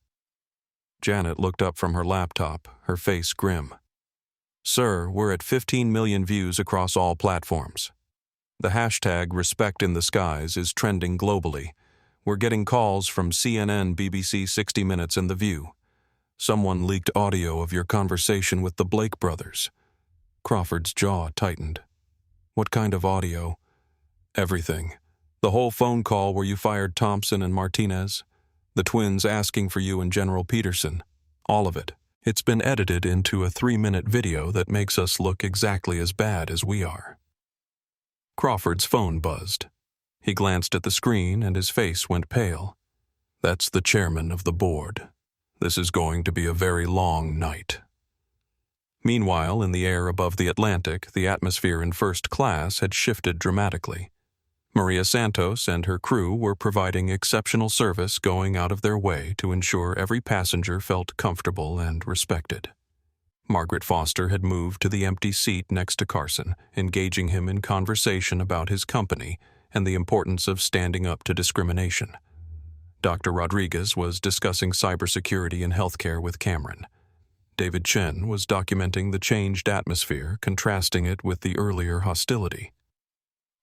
Janet looked up from her laptop, her face grim. Sir, we're at 15 million views across all platforms. The hashtag Respect in the Skies is trending globally. We're getting calls from CNN, BBC, 60 Minutes, and The View. Someone leaked audio of your conversation with the Blake brothers. Crawford's jaw tightened. What kind of audio? Everything. The whole phone call where you fired Thompson and Martinez. The twins asking for you and General Peterson. All of it. It's been edited into a 3-minute video that makes us look exactly as bad as we are. Crawford's phone buzzed. He glanced at the screen and his face went pale. That's the chairman of the board. This is going to be a very long night. Meanwhile, in the air above the Atlantic, the atmosphere in first class had shifted dramatically. Maria Santos and her crew were providing exceptional service, going out of their way to ensure every passenger felt comfortable and respected. Margaret Foster had moved to the empty seat next to Carson, engaging him in conversation about his company and the importance of standing up to discrimination. Dr. Rodriguez was discussing cybersecurity in healthcare with Cameron. David Chen was documenting the changed atmosphere, contrasting it with the earlier hostility.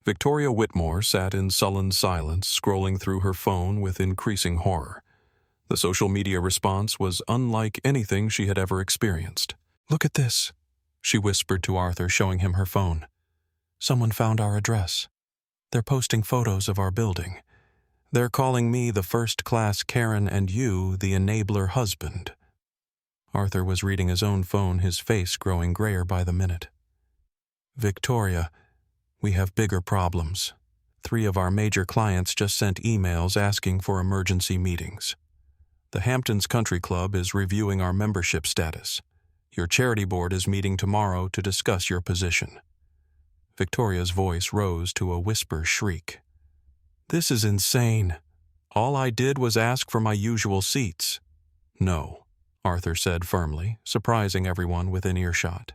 Victoria Whitmore sat in sullen silence, scrolling through her phone with increasing horror. The social media response was unlike anything she had ever experienced. "Look at this," she whispered to Arthur, showing him her phone. "Someone found our address. They're posting photos of our building. They're calling me the first-class Karen and you the enabler husband." Arthur was reading his own phone, his face growing grayer by the minute. "Victoria, we have bigger problems. 3 of our major clients just sent emails asking for emergency meetings. The Hamptons Country Club is reviewing our membership status. Your charity board is meeting tomorrow to discuss your position." Victoria's voice rose to a whisper shriek. "This is insane. All I did was ask for my usual seats." "No," Arthur said firmly, surprising everyone within earshot.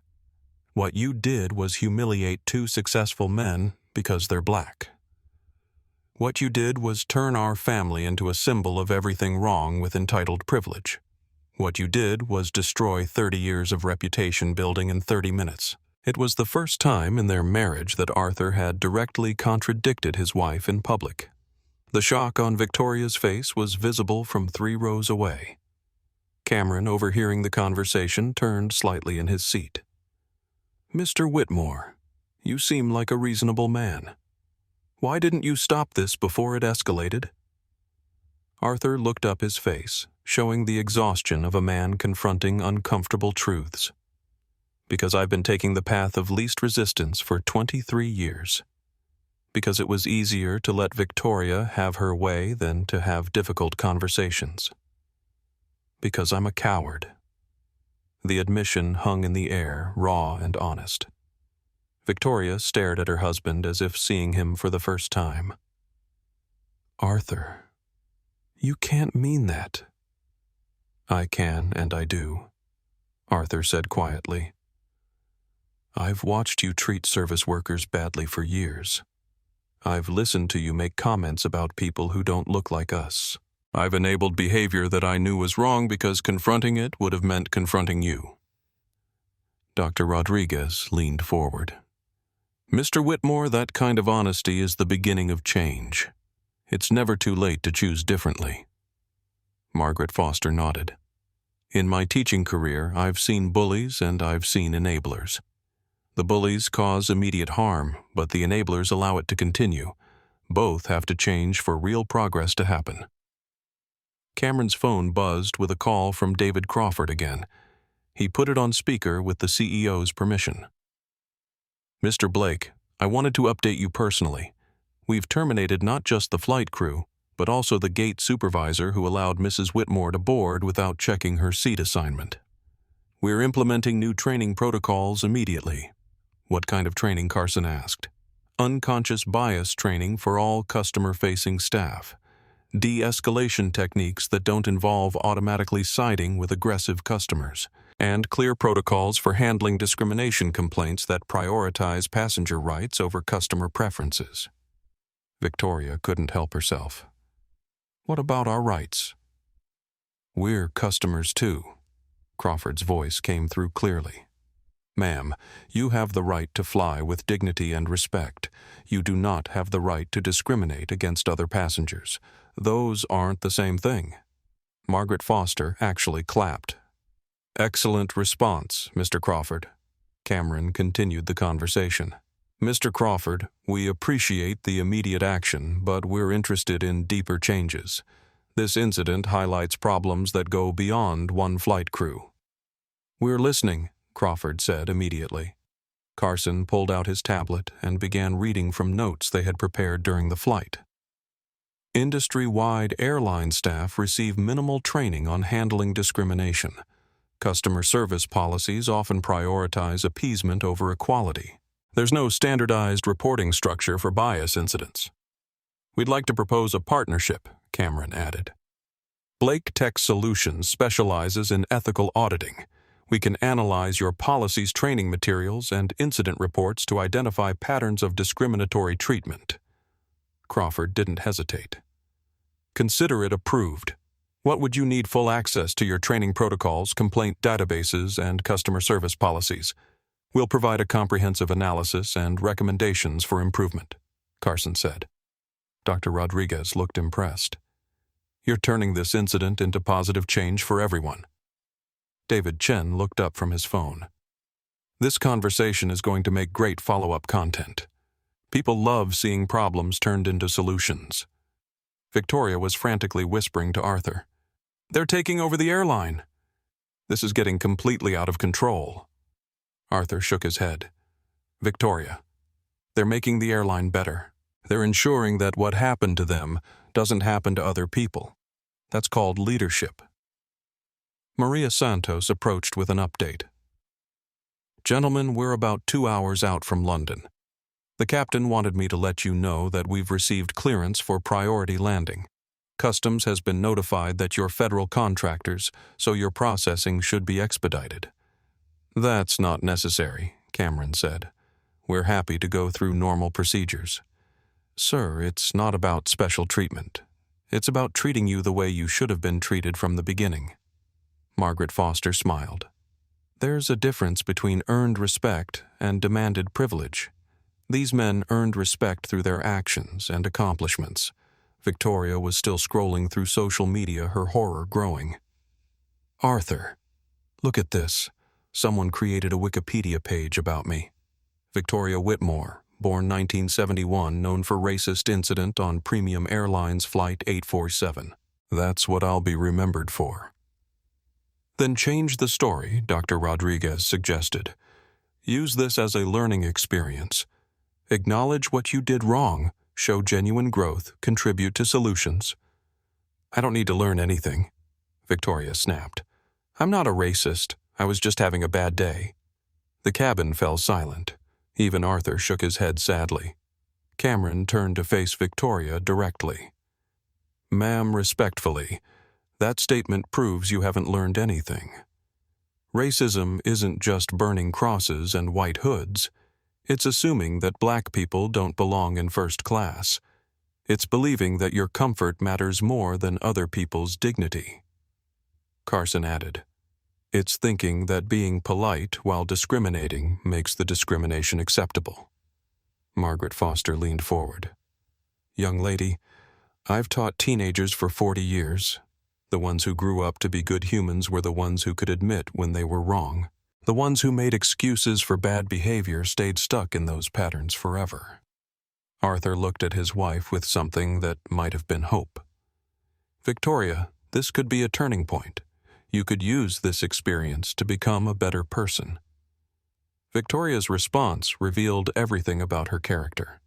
"What you did was humiliate 2 successful men because they're black. What you did was turn our family into a symbol of everything wrong with entitled privilege. What you did was destroy 30 years of reputation building in 30 minutes. It was the first time in their marriage that Arthur had directly contradicted his wife in public. The shock on Victoria's face was visible from 3 rows away. Cameron, overhearing the conversation, turned slightly in his seat. "Mr. Whitmore, you seem like a reasonable man. Why didn't you stop this before it escalated?" Arthur looked up his face, showing the exhaustion of a man confronting uncomfortable truths. "Because I've been taking the path of least resistance for 23 years. Because it was easier to let Victoria have her way than to have difficult conversations. Because I'm a coward." The admission hung in the air, raw and honest. Victoria stared at her husband as if seeing him for the first time. "Arthur, you can't mean that." "I can and I do," Arthur said quietly. "I've watched you treat service workers badly for years. I've listened to you make comments about people who don't look like us. I've enabled behavior that I knew was wrong because confronting it would have meant confronting you." Dr. Rodriguez leaned forward. "Mr. Whitmore, that kind of honesty is the beginning of change. It's never too late to choose differently." Margaret Foster nodded. "In my teaching career, I've seen bullies and I've seen enablers. The bullies cause immediate harm, but the enablers allow it to continue. Both have to change for real progress to happen." Cameron's phone buzzed with a call from David Crawford again. He put it on speaker with the CEO's permission. "Mr. Blake, I wanted to update you personally. We've terminated not just the flight crew, but also the gate supervisor who allowed Mrs. Whitmore to board without checking her seat assignment. We're implementing new training protocols immediately." "What kind of training?" Carson asked. "Unconscious bias training for all customer-facing staff. De-escalation techniques that don't involve automatically siding with aggressive customers, and clear protocols for handling discrimination complaints that prioritize passenger rights over customer preferences." Victoria couldn't help herself. "What about our rights?" "We're customers too." Crawford's voice came through clearly. "Ma'am, you have the right to fly with dignity and respect. You do not have the right to discriminate against other passengers. Those aren't the same thing." Margaret Foster actually clapped. "Excellent response, Mr. Crawford." Cameron continued the conversation. "Mr. Crawford, we appreciate the immediate action, but we're interested in deeper changes. This incident highlights problems that go beyond one flight crew." "We're listening," Crawford said immediately. Carson pulled out his tablet and began reading from notes they had prepared during the flight. "Industry-wide airline staff receive minimal training on handling discrimination. Customer service policies often prioritize appeasement over equality. There's no standardized reporting structure for bias incidents. We'd like to propose a partnership," Cameron added. "Blake Tech Solutions specializes in ethical auditing. We can analyze your policy's training materials and incident reports to identify patterns of discriminatory treatment." Crawford didn't hesitate. Consider it approved. What would you need full access to your training protocols, complaint databases, and customer service policies? We'll provide a comprehensive analysis and recommendations for improvement, Carson said. Dr. Rodriguez looked impressed. You're turning this incident into positive change for everyone. David Chen looked up from his phone. This conversation is going to make great follow-up content. People love seeing problems turned into solutions. Victoria was frantically whispering to Arthur. They're taking over the airline. This is getting completely out of control. Arthur shook his head. Victoria, they're making the airline better. They're ensuring that what happened to them doesn't happen to other people. That's called leadership. Maria Santos approached with an update. Gentlemen, we're about 2 hours out from London. The captain wanted me to let you know that we've received clearance for priority landing. Customs has been notified that you're federal contractors, so your processing should be expedited. That's not necessary, Cameron said. We're happy to go through normal procedures. Sir, it's not about special treatment. It's about treating you the way you should have been treated from the beginning. Margaret Foster smiled. There's a difference between earned respect and demanded privilege. These men earned respect through their actions and accomplishments. Victoria was still scrolling through social media, her horror growing. Arthur, look at this. Someone created a Wikipedia page about me. Victoria Whitmore, born 1971, known for racist incident on Premium Airlines Flight 847. That's what I'll be remembered for. Then change the story, Dr. Rodriguez suggested. Use this as a learning experience. Acknowledge what you did wrong, show genuine growth, contribute to solutions. I don't need to learn anything, Victoria snapped. I'm not a racist. I was just having a bad day. The cabin fell silent. Even Arthur shook his head sadly. Cameron turned to face Victoria directly. Ma'am, respectfully, that statement proves you haven't learned anything. Racism isn't just burning crosses and white hoods. It's assuming that black people don't belong in first class. It's believing that your comfort matters more than other people's dignity. Carson added, it's thinking that being polite while discriminating makes the discrimination acceptable. Margaret Foster leaned forward. Young lady, I've taught teenagers for 40 years. The ones who grew up to be good humans were the ones who could admit when they were wrong. The ones who made excuses for bad behavior stayed stuck in those patterns forever. Arthur looked at his wife with something that might have been hope. Victoria, this could be a turning point. You could use this experience to become a better person. Victoria's response revealed everything about her character.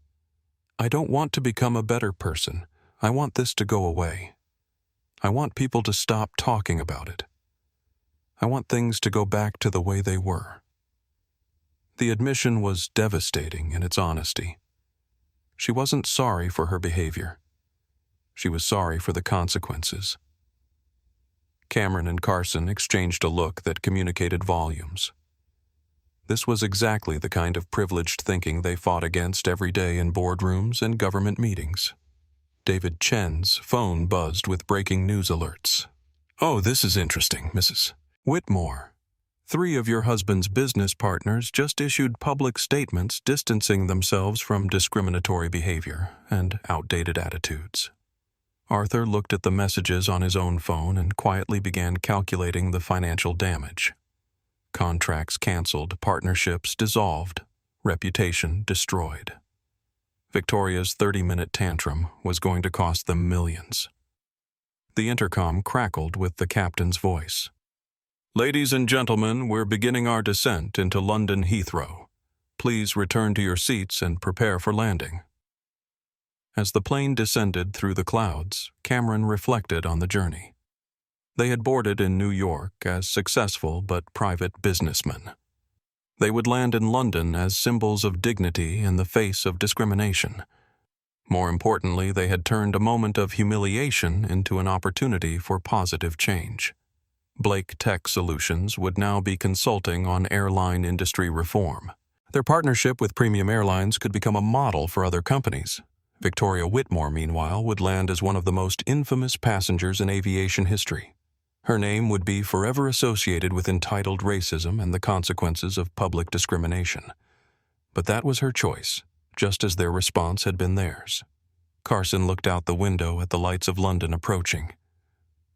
I don't want to become a better person. I want this to go away. I want people to stop talking about it. I want things to go back to the way they were. The admission was devastating in its honesty. She wasn't sorry for her behavior. She was sorry for the consequences. Cameron and Carson exchanged a look that communicated volumes. This was exactly the kind of privileged thinking they fought against every day in boardrooms and government meetings. David Chen's phone buzzed with breaking news alerts. Oh, this is interesting, Mrs. Whitmore. 3 of your husband's business partners just issued public statements distancing themselves from discriminatory behavior and outdated attitudes. Arthur looked at the messages on his own phone and quietly began calculating the financial damage. Contracts canceled, partnerships dissolved, reputation destroyed. Victoria's 30-minute tantrum was going to cost them millions. The intercom crackled with the captain's voice. Ladies and gentlemen, we're beginning our descent into London Heathrow. Please return to your seats and prepare for landing. As the plane descended through the clouds, Cameron reflected on the journey. They had boarded in New York as successful but private businessmen. They would land in London as symbols of dignity in the face of discrimination. More importantly, they had turned a moment of humiliation into an opportunity for positive change. Blake Tech Solutions would now be consulting on airline industry reform. Their partnership with Premium Airlines could become a model for other companies. Victoria Whitmore, meanwhile, would land as one of the most infamous passengers in aviation history. Her name would be forever associated with entitled racism and the consequences of public discrimination. But that was her choice, just as their response had been theirs. Carson looked out the window at the lights of London approaching.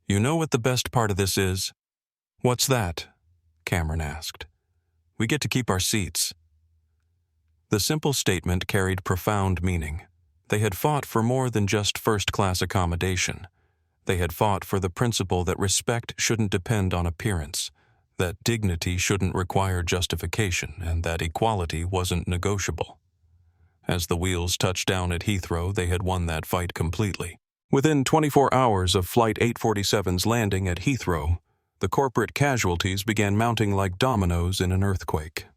"You know what the best part of this is?" "What's that?" Cameron asked. "We get to keep our seats." The simple statement carried profound meaning. They had fought for more than just first-class accommodation. They had fought for the principle that respect shouldn't depend on appearance, that dignity shouldn't require justification, and that equality wasn't negotiable. As the wheels touched down at Heathrow, they had won that fight completely. Within 24 hours of Flight 847's landing at Heathrow, the corporate casualties began mounting like dominoes in an earthquake.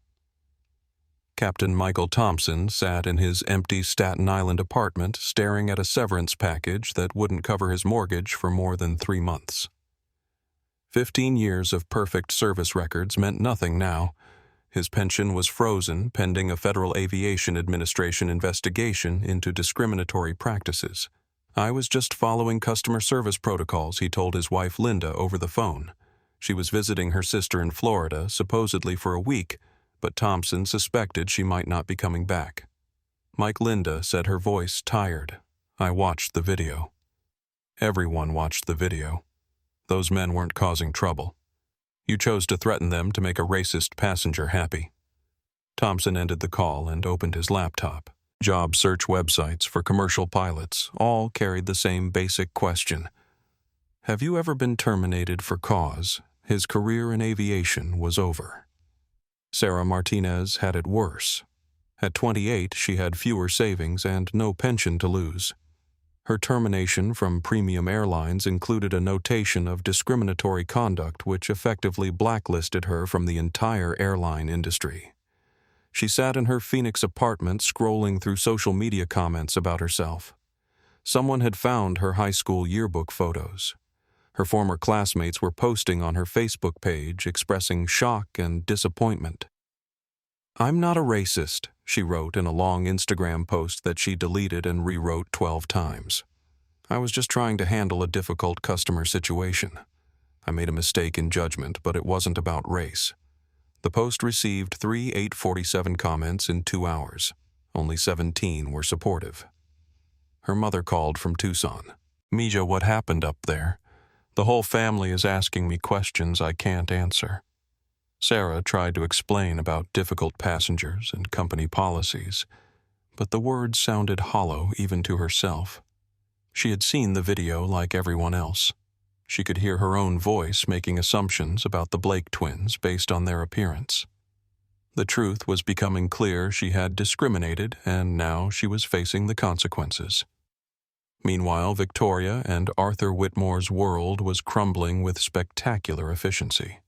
Captain Michael Thompson sat in his empty Staten Island apartment staring at a severance package that wouldn't cover his mortgage for more than 3 months. 15 years of perfect service records meant nothing now. His pension was frozen pending a Federal Aviation Administration investigation into discriminatory practices. "I was just following customer service protocols," he told his wife Linda over the phone. She was visiting her sister in Florida, supposedly for a week, but Thompson suspected she might not be coming back. Linda said, her voice tired. "I watched the video." Everyone watched the video. Those men weren't causing trouble. You chose to threaten them to make a racist passenger happy. Thompson ended the call and opened his laptop. Job search websites for commercial pilots all carried the same basic question. Have you ever been terminated for cause? His career in aviation was over. Sarah Martinez had it worse. At 28, she had fewer savings and no pension to lose. Her termination from Premium Airlines included a notation of discriminatory conduct which effectively blacklisted her from the entire airline industry. She sat in her Phoenix apartment scrolling through social media comments about herself. Someone had found her high school yearbook photos. Her former classmates were posting on her Facebook page expressing shock and disappointment. "I'm not a racist," she wrote in a long Instagram post that she deleted and rewrote 12 times. "I was just trying to handle a difficult customer situation. I made a mistake in judgment, but it wasn't about race." The post received 3 847 comments in 2 hours. Only 17 were supportive. Her mother called from Tucson. "Mija, what happened up there? The whole family is asking me questions I can't answer." Sarah tried to explain about difficult passengers and company policies, but the words sounded hollow even to herself. She had seen the video like everyone else. She could hear her own voice making assumptions about the Blake twins based on their appearance. The truth was becoming clear. She had discriminated, and now she was facing the consequences. Meanwhile, Victoria and Arthur Whitmore's world was crumbling with spectacular efficiency.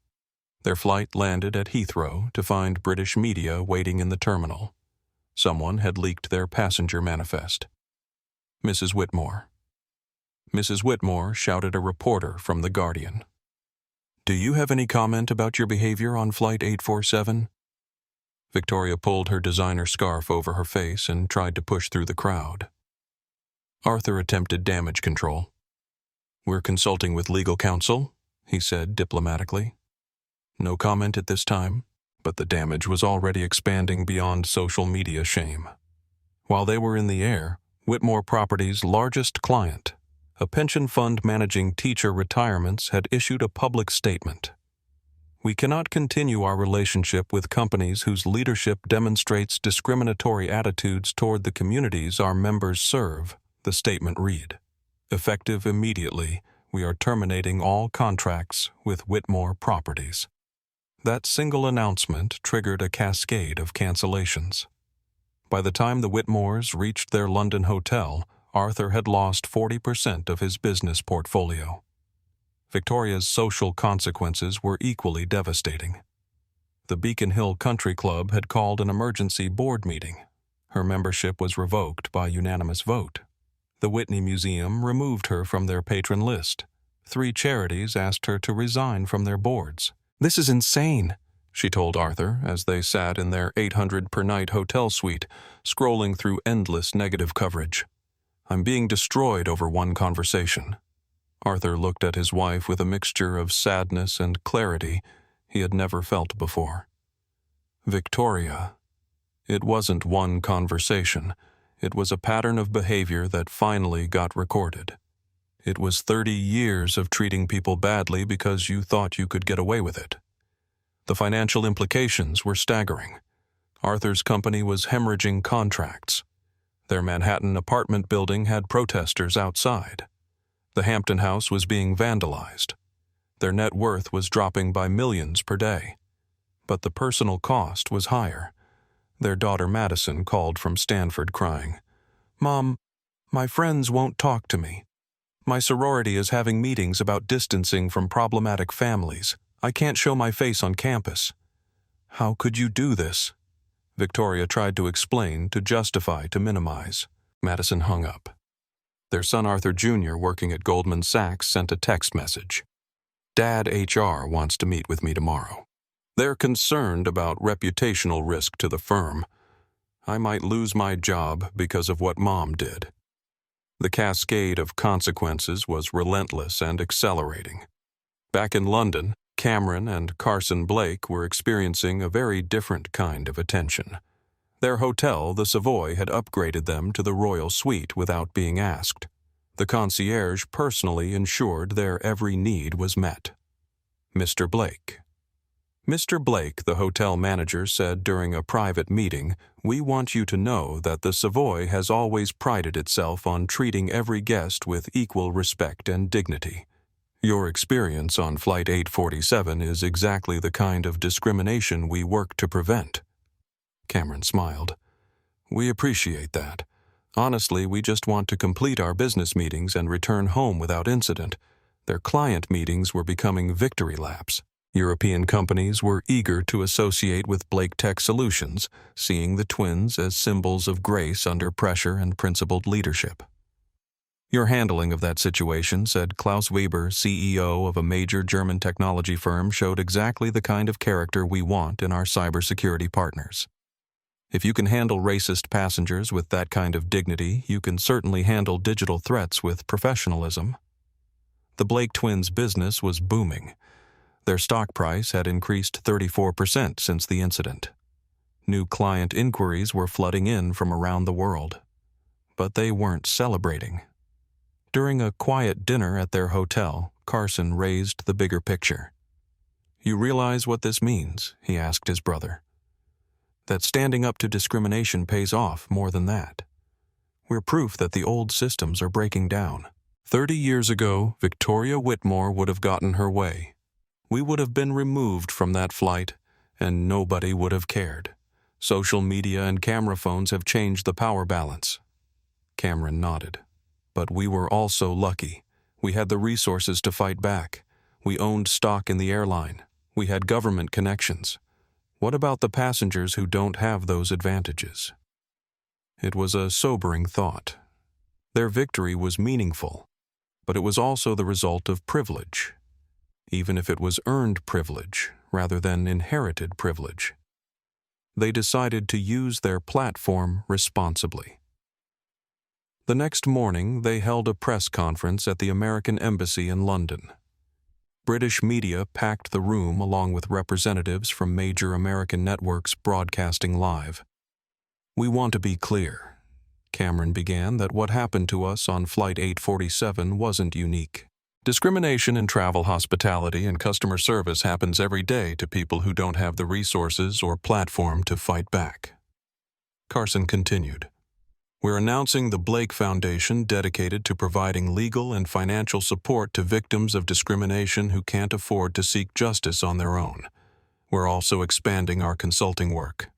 Their flight landed at Heathrow to find British media waiting in the terminal. Someone had leaked their passenger manifest. "Mrs. Whitmore." Mrs. Whitmore shouted a reporter from The Guardian. "Do you have any comment about your behavior on Flight 847? Victoria pulled her designer scarf over her face and tried to push through the crowd. Arthur attempted damage control. "We're consulting with legal counsel," he said diplomatically. No comment at this time, but the damage was already expanding beyond social media shame. While they were in the air, Whitmore Properties' largest client, a pension fund managing teacher retirements, had issued a public statement. "We cannot continue our relationship with companies whose leadership demonstrates discriminatory attitudes toward the communities our members serve," the statement read. "Effective immediately, we are terminating all contracts with Whitmore Properties." That single announcement triggered a cascade of cancellations. By the time the Whitmores reached their London hotel, Arthur had lost 40% of his business portfolio. Victoria's social consequences were equally devastating. The Beacon Hill Country Club had called an emergency board meeting. Her membership was revoked by unanimous vote. The Whitney Museum removed her from their patron list. 3 charities asked her to resign from their boards. "This is insane," she told Arthur as they sat in their $800 per night hotel suite, scrolling through endless negative coverage. I'm being destroyed over one conversation." Arthur looked at his wife with a mixture of sadness and clarity he had never felt before. "Victoria, it wasn't one conversation. It was a pattern of behavior that finally got recorded. It was 30 years of treating people badly because you thought you could get away with it. The financial implications were staggering. Arthur's company was hemorrhaging contracts. Their Manhattan apartment building had protesters outside. The Hampton house was being vandalized. Their net worth was dropping by millions per day. But the personal cost was higher. Their daughter Madison called from Stanford crying, "Mom, my friends won't talk to me. My sorority is having meetings about distancing from problematic families. I can't show my face on campus." "How could you do this?" Victoria tried to explain, to justify, to minimize. Madison hung up. Their son Arthur Jr., working at Goldman Sachs, sent a text message. "Dad HR wants to meet with me tomorrow. They're concerned about reputational risk to the firm. I might lose my job because of what Mom did." The cascade of consequences was relentless and accelerating. Back in London, Cameron and Carson Blake were experiencing a very different kind of attention. Their hotel, the Savoy, had upgraded them to the Royal Suite without being asked. The concierge personally ensured their every need was met. Mr. Blake, the hotel manager said during a private meeting, "We want you to know that the Savoy has always prided itself on treating every guest with equal respect and dignity. Your experience on Flight 847 is exactly the kind of discrimination we work to prevent." Cameron smiled. "We appreciate that. Honestly, we just want to complete our business meetings and return home without incident. Their client meetings were becoming victory laps. European companies were eager to associate with Blake Tech Solutions, seeing the twins as symbols of grace under pressure and principled leadership." "Your handling of that situation," said Klaus Weber, CEO of a major German technology firm, "showed exactly the kind of character we want in our cybersecurity partners. If you can handle racist passengers with that kind of dignity, you can certainly handle digital threats with professionalism." The Blake twins' business was booming. Their stock price had increased 34% since the incident. New client inquiries were flooding in from around the world. But they weren't celebrating. During a quiet dinner at their hotel, Carson raised the bigger picture. "You realize what this means?" he asked his brother. "That standing up to discrimination pays off more than that. We're proof that the old systems are breaking down. 30 years ago, Victoria Whitmore would have gotten her way. We would have been removed from that flight, and nobody would have cared. Social media and camera phones have changed the power balance." Cameron nodded. "But we were also lucky. We had the resources to fight back. We owned stock in the airline. We had government connections. What about the passengers who don't have those advantages?" It was a sobering thought. Their victory was meaningful, but it was also the result of privilege, even if it was earned privilege rather than inherited privilege. They decided to use their platform responsibly. The next morning, they held a press conference at the American Embassy in London. British media packed the room along with representatives from major American networks broadcasting live. "We want to be clear," Cameron began, "that what happened to us on Flight 847 wasn't unique. Discrimination in travel hospitality and customer service happens every day to people who don't have the resources or platform to fight back." Carson continued, "We're announcing the Blake Foundation, dedicated to providing legal and financial support to victims of discrimination who can't afford to seek justice on their own. We're also expanding our consulting work,"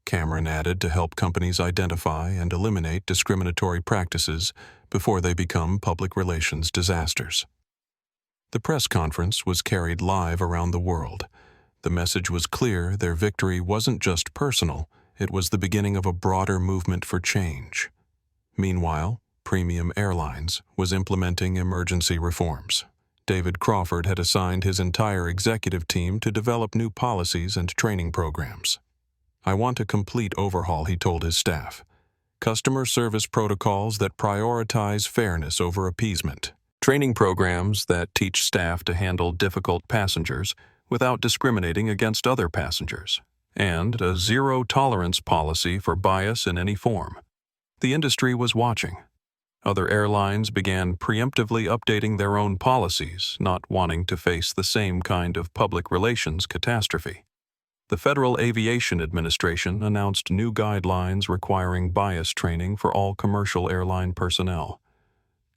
Cameron added, "to help companies identify and eliminate discriminatory practices before they become public relations disasters." The press conference was carried live around the world. The message was clear: their victory wasn't just personal, it was the beginning of a broader movement for change. Meanwhile, Premium Airlines was implementing emergency reforms. David Crawford had assigned his entire executive team to develop new policies and training programs. "I want a complete overhaul," he told his staff. customer service protocols that prioritize fairness over appeasement, training programs that teach staff to handle difficult passengers without discriminating against other passengers, and a zero-tolerance policy for bias in any form. The industry was watching. Other airlines began preemptively updating their own policies, not wanting to face the same kind of public relations catastrophe. The Federal Aviation Administration announced new guidelines requiring bias training for all commercial airline personnel.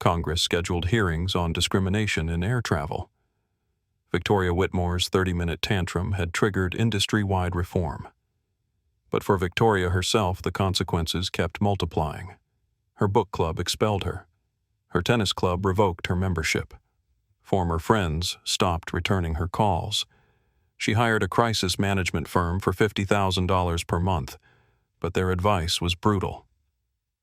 Congress scheduled hearings on discrimination in air travel. Victoria Whitmore's 30-minute tantrum had triggered industry-wide reform. But for Victoria herself, the consequences kept multiplying. Her book club expelled her. Her tennis club revoked her membership. Former friends stopped returning her calls. She hired a crisis management firm for $50,000 per month, but their advice was brutal.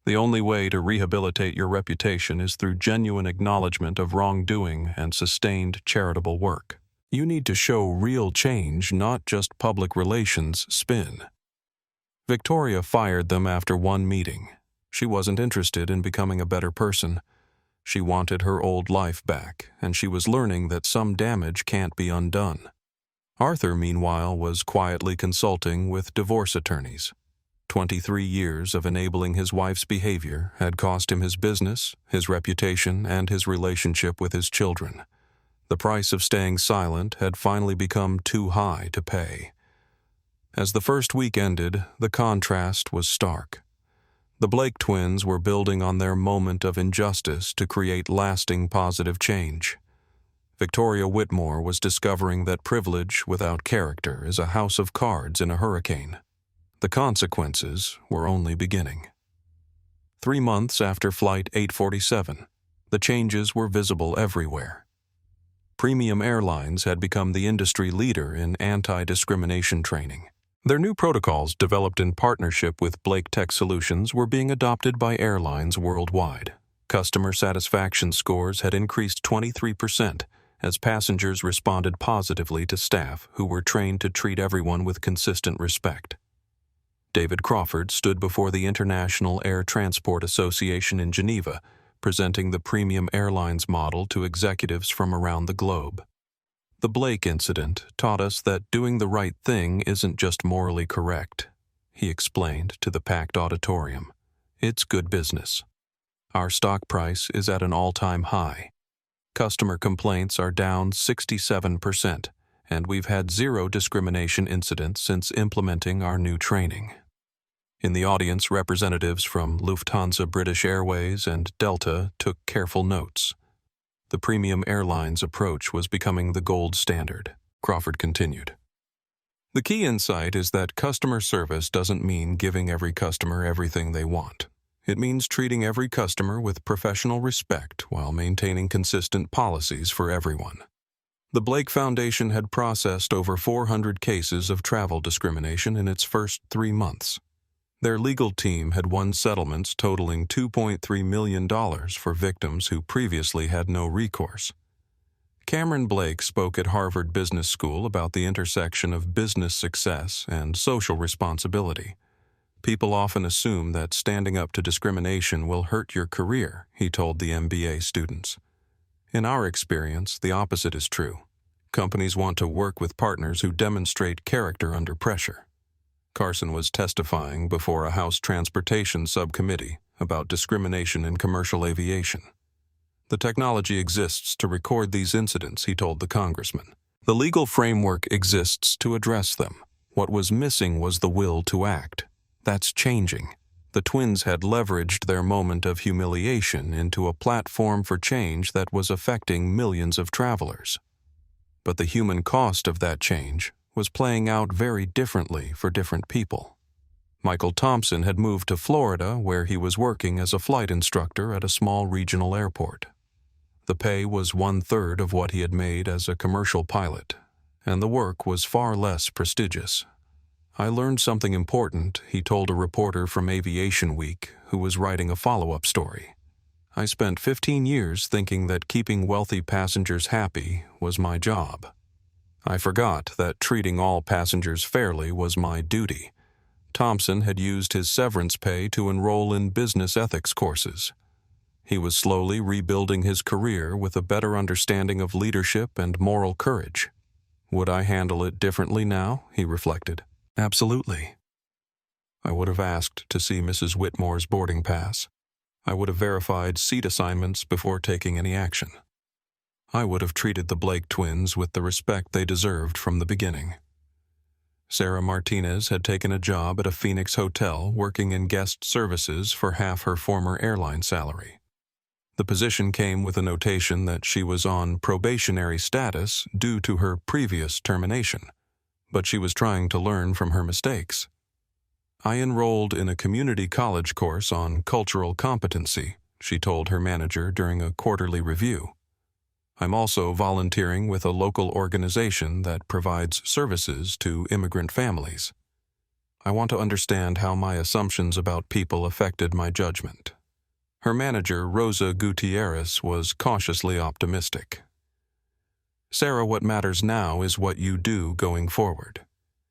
The only way to rehabilitate your reputation is through genuine acknowledgement of wrongdoing and sustained charitable work. You need to show real change, not just public relations spin. Victoria fired them after one meeting. She wasn't interested in becoming a better person. She wanted her old life back, and she was learning that some damage can't be undone. Arthur, meanwhile, was quietly consulting with divorce attorneys. 23 years of enabling his wife's behavior had cost him his business, his reputation, and his relationship with his children. The price of staying silent had finally become too high to pay. As the first week ended, the contrast was stark. The Blake twins were building on their moment of injustice to create lasting positive change. Victoria Whitmore was discovering that privilege without character is a house of cards in a hurricane. The consequences were only beginning. 3 months after Flight 847, the changes were visible everywhere. Premium Airlines had become the industry leader in anti-discrimination training. Their new protocols, developed in partnership with Blake Tech Solutions, were being adopted by airlines worldwide. Customer satisfaction scores had increased 23% as passengers responded positively to staff who were trained to treat everyone with consistent respect. David Crawford stood before the International Air Transport Association in Geneva, presenting the Premium Airlines model to executives from around the globe. The Blake incident taught us that doing the right thing isn't just morally correct, he explained to the packed auditorium. It's good business. Our stock price is at an all-time high. Customer complaints are down 67%, and we've had 0 discrimination incidents since implementing our new training. In the audience, representatives from Lufthansa, British Airways, and Delta took careful notes. The Premium Airlines approach was becoming the gold standard, Crawford continued. The key insight is that customer service doesn't mean giving every customer everything they want. It means treating every customer with professional respect while maintaining consistent policies for everyone. The Blake Foundation had processed over 400 cases of travel discrimination in its first 3 months. Their legal team had won settlements totaling $2.3 million for victims who previously had no recourse. Cameron Blake spoke at Harvard Business School about the intersection of business success and social responsibility. People often assume that standing up to discrimination will hurt your career, he told the MBA students. In our experience, the opposite is true. Companies want to work with partners who demonstrate character under pressure. Carson was testifying before a House Transportation Subcommittee about discrimination in commercial aviation. The technology exists to record these incidents, he told the congressman. The legal framework exists to address them. What was missing was the will to act. That's changing. The twins had leveraged their moment of humiliation into a platform for change that was affecting millions of travelers. But the human cost of that change was playing out very differently for different people. Michael Thompson had moved to Florida, where he was working as a flight instructor at a small regional airport. The pay was 1/3 of what he had made as a commercial pilot, and the work was far less prestigious. I learned something important, he told a reporter from Aviation Week who was writing a follow-up story. I spent 15 years thinking that keeping wealthy passengers happy was my job. I forgot that treating all passengers fairly was my duty. Thompson had used his severance pay to enroll in business ethics courses. He was slowly rebuilding his career with a better understanding of leadership and moral courage. Would I handle it differently now? He reflected. Absolutely. I would have asked to see Mrs. Whitmore's boarding pass. I would have verified seat assignments before taking any action. I would have treated the Blake twins with the respect they deserved from the beginning. Sarah Martinez had taken a job at a Phoenix hotel working in guest services for half her former airline salary. The position came with a notation that she was on probationary status due to her previous termination, but she was trying to learn from her mistakes. I enrolled in a community college course on cultural competency, she told her manager during a quarterly review. I'm also volunteering with a local organization that provides services to immigrant families. I want to understand how my assumptions about people affected my judgment. Her manager, Rosa Gutierrez, was cautiously optimistic. Sarah, what matters now is what you do going forward.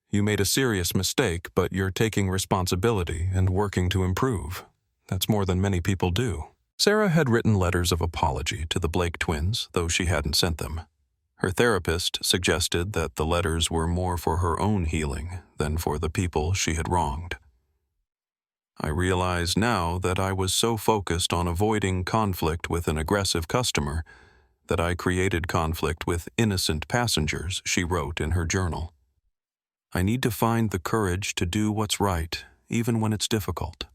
You made a serious mistake, but you're taking responsibility and working to improve. That's more than many people do. Sarah had written letters of apology to the Blake twins, though she hadn't sent them. Her therapist suggested that the letters were more for her own healing than for the people she had wronged. I realize now that I was so focused on avoiding conflict with an aggressive customer that I created conflict with innocent passengers, she wrote in her journal. I need to find the courage to do what's right, even when it's difficult.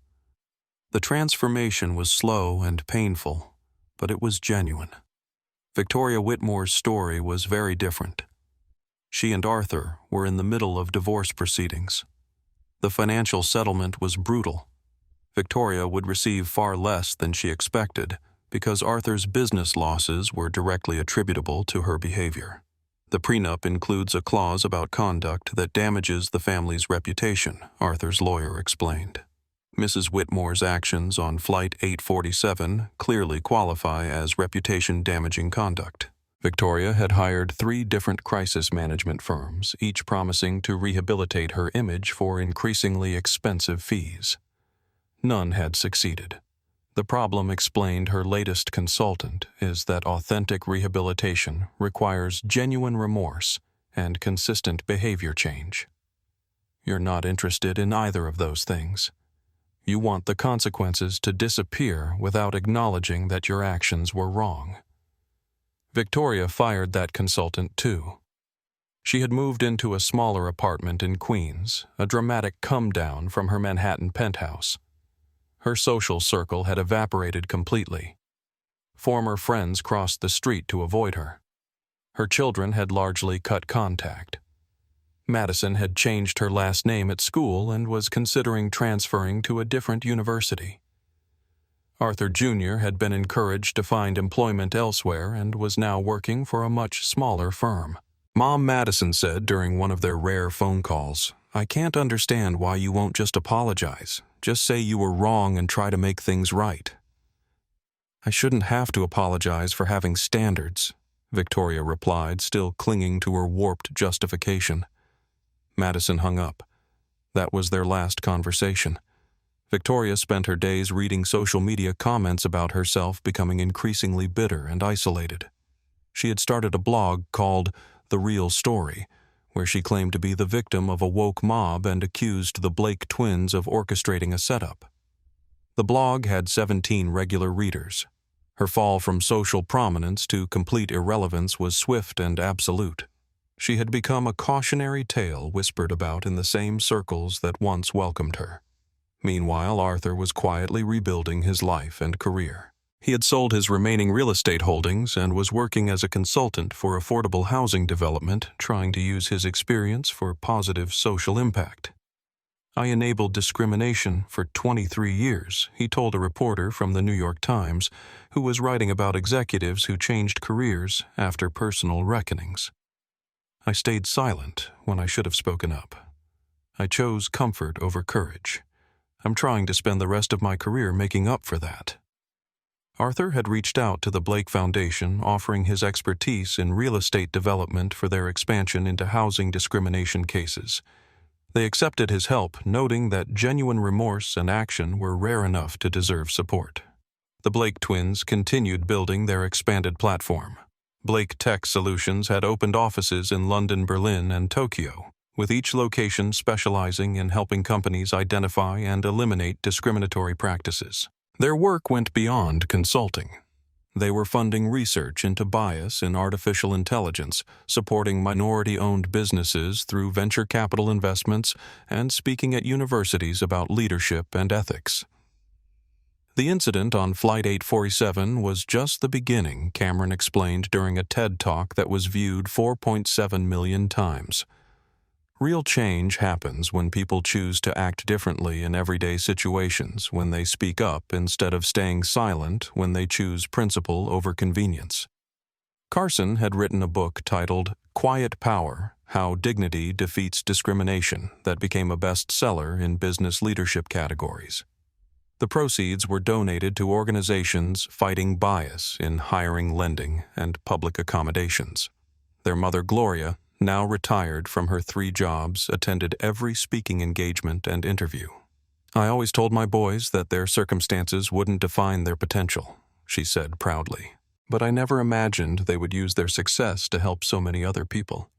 The transformation was slow and painful, but it was genuine. Victoria Whitmore's story was very different. She and Arthur were in the middle of divorce proceedings. The financial settlement was brutal. Victoria would receive far less than she expected because Arthur's business losses were directly attributable to her behavior. The prenup includes a clause about conduct that damages the family's reputation, Arthur's lawyer explained. Mrs. Whitmore's actions on Flight 847 clearly qualify as reputation-damaging conduct. Victoria had hired 3 different crisis management firms, each promising to rehabilitate her image for increasingly expensive fees. None had succeeded. The problem, explained her latest consultant, is that authentic rehabilitation requires genuine remorse and consistent behavior change. You're not interested in either of those things. You want the consequences to disappear without acknowledging that your actions were wrong. Victoria fired that consultant too. She had moved into a smaller apartment in Queens, a dramatic come-down from her Manhattan penthouse. Her social circle had evaporated completely. Former friends crossed the street to avoid her. Her children had largely cut contact. Madison had changed her last name at school and was considering transferring to a different university. Arthur Jr. had been encouraged to find employment elsewhere and was now working for a much smaller firm. Mom Madison said during one of their rare phone calls, "I can't understand why you won't just apologize. Just say you were wrong and try to make things right." "I shouldn't have to apologize for having standards," Victoria replied, still clinging to her warped justification. Madison hung up. That was their last conversation. Victoria spent her days reading social media comments about herself becoming increasingly bitter and isolated. She had started a blog called The Real Story, where she claimed to be the victim of a woke mob and accused the Blake twins of orchestrating a setup. The blog had 17 regular readers. Her fall from social prominence to complete irrelevance was swift and absolute. She had become a cautionary tale whispered about in the same circles that once welcomed her. Meanwhile, Arthur was quietly rebuilding his life and career. He had sold his remaining real estate holdings and was working as a consultant for affordable housing development, trying to use his experience for positive social impact. "I enabled discrimination for 23 years, he told a reporter from the New York Times, who was writing about executives who changed careers after personal reckonings. I stayed silent when I should have spoken up. I chose comfort over courage. I'm trying to spend the rest of my career making up for that." Arthur had reached out to the Blake Foundation, offering his expertise in real estate development for their expansion into housing discrimination cases. They accepted his help, noting that genuine remorse and action were rare enough to deserve support. The Blake twins continued building their expanded platform. Blake Tech Solutions had opened offices in London, Berlin, and Tokyo, with each location specializing in helping companies identify and eliminate discriminatory practices. Their work went beyond consulting. They were funding research into bias in artificial intelligence, supporting minority-owned businesses through venture capital investments, and speaking at universities about leadership and ethics. The incident on Flight 847 was just the beginning, Cameron explained during a TED Talk that was viewed 4.7 million times. Real change happens when people choose to act differently in everyday situations, when they speak up instead of staying silent, when they choose principle over convenience. Carson had written a book titled Quiet Power: How Dignity Defeats Discrimination that became a bestseller in business leadership categories. The proceeds were donated to organizations fighting bias in hiring, lending, and public accommodations. Their mother, Gloria, now retired from her 3 jobs, attended every speaking engagement and interview. "I always told my boys that their circumstances wouldn't define their potential," she said proudly. "But I never imagined they would use their success to help so many other people."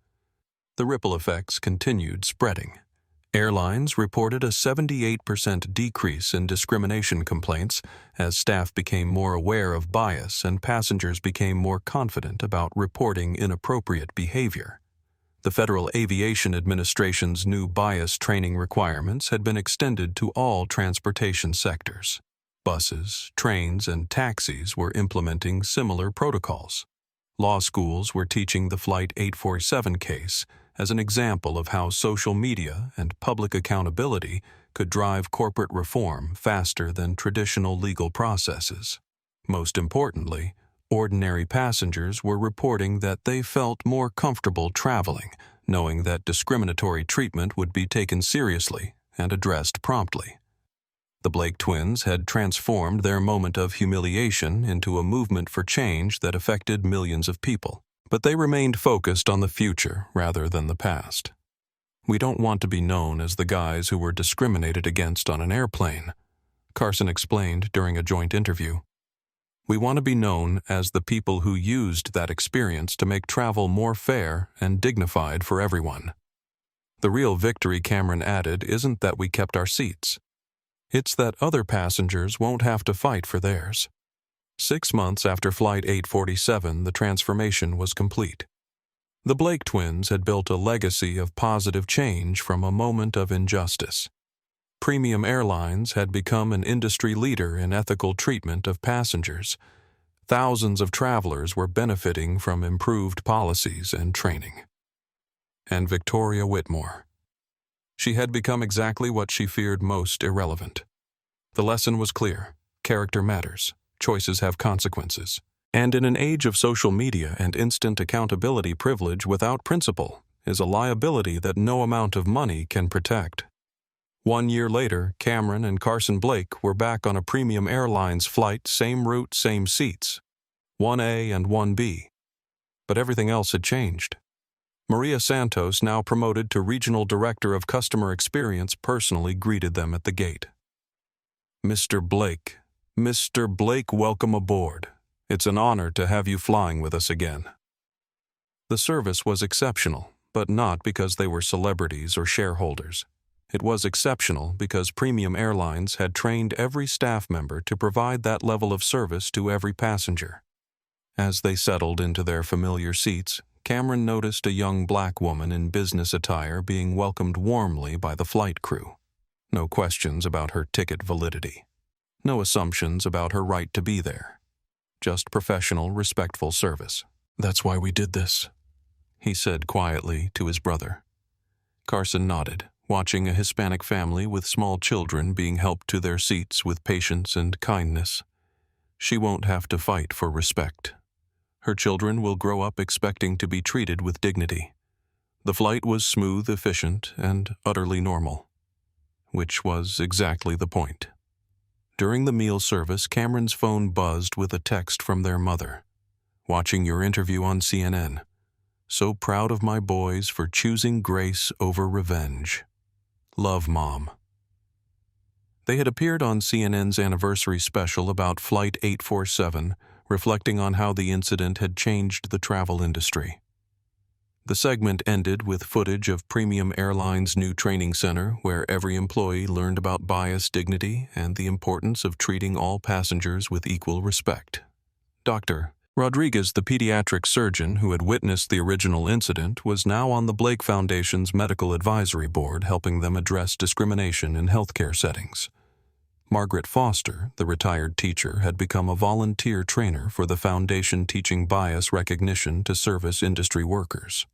The ripple effects continued spreading. Airlines reported a 78% decrease in discrimination complaints as staff became more aware of bias and passengers became more confident about reporting inappropriate behavior. The Federal Aviation Administration's new bias training requirements had been extended to all transportation sectors. Buses, trains, and taxis were implementing similar protocols. Law schools were teaching the Flight 847 case as an example of how social media and public accountability could drive corporate reform faster than traditional legal processes. Most importantly, ordinary passengers were reporting that they felt more comfortable traveling, knowing that discriminatory treatment would be taken seriously and addressed promptly. The Blake twins had transformed their moment of humiliation into a movement for change that affected millions of people. But they remained focused on the future rather than the past. "We don't want to be known as the guys who were discriminated against on an airplane," Carson explained during a joint interview. "We want to be known as the people who used that experience to make travel more fair and dignified for everyone." The real victory, Cameron added, isn't that we kept our seats. It's that other passengers won't have to fight for theirs. 6 months after Flight 847, the transformation was complete. The Blake twins had built a legacy of positive change from a moment of injustice. Premium Airlines had become an industry leader in ethical treatment of passengers. Thousands of travelers were benefiting from improved policies and training. And Victoria Whitmore. She had become exactly what she feared most: irrelevant. The lesson was clear: character matters. Choices have consequences. And in an age of social media and instant accountability, privilege without principle is a liability that no amount of money can protect. 1 year later, Cameron and Carson Blake were back on a Premium Airlines flight, same route, same seats, 1A and 1B. But everything else had changed. Maria Santos, now promoted to Regional Director of Customer Experience, personally greeted them at the gate. "Mr. Blake, welcome aboard. It's an honor to have you flying with us again." The service was exceptional, but not because they were celebrities or shareholders. It was exceptional because Premium Airlines had trained every staff member to provide that level of service to every passenger. As they settled into their familiar seats, Cameron noticed a young black woman in business attire being welcomed warmly by the flight crew. No questions about her ticket validity. No assumptions about her right to be there. Just professional, respectful service. "That's why we did this," he said quietly to his brother. Carson nodded, watching a Hispanic family with small children being helped to their seats with patience and kindness. She won't have to fight for respect. Her children will grow up expecting to be treated with dignity. The flight was smooth, efficient, and utterly normal. Which was exactly the point. During the meal service, Cameron's phone buzzed with a text from their mother. "Watching your interview on CNN. So proud of my boys for choosing grace over revenge." Love, Mom. They had appeared on CNN's anniversary special about Flight 847, reflecting on how the incident had changed the travel industry. The segment ended with footage of Premium Airlines' new training center, where every employee learned about bias, dignity, and the importance of treating all passengers with equal respect. Dr. Rodriguez, the pediatric surgeon who had witnessed the original incident, was now on the Blake Foundation's medical advisory board, helping them address discrimination in healthcare settings. Margaret Foster, the retired teacher, had become a volunteer trainer for the foundation, teaching bias recognition to service industry workers.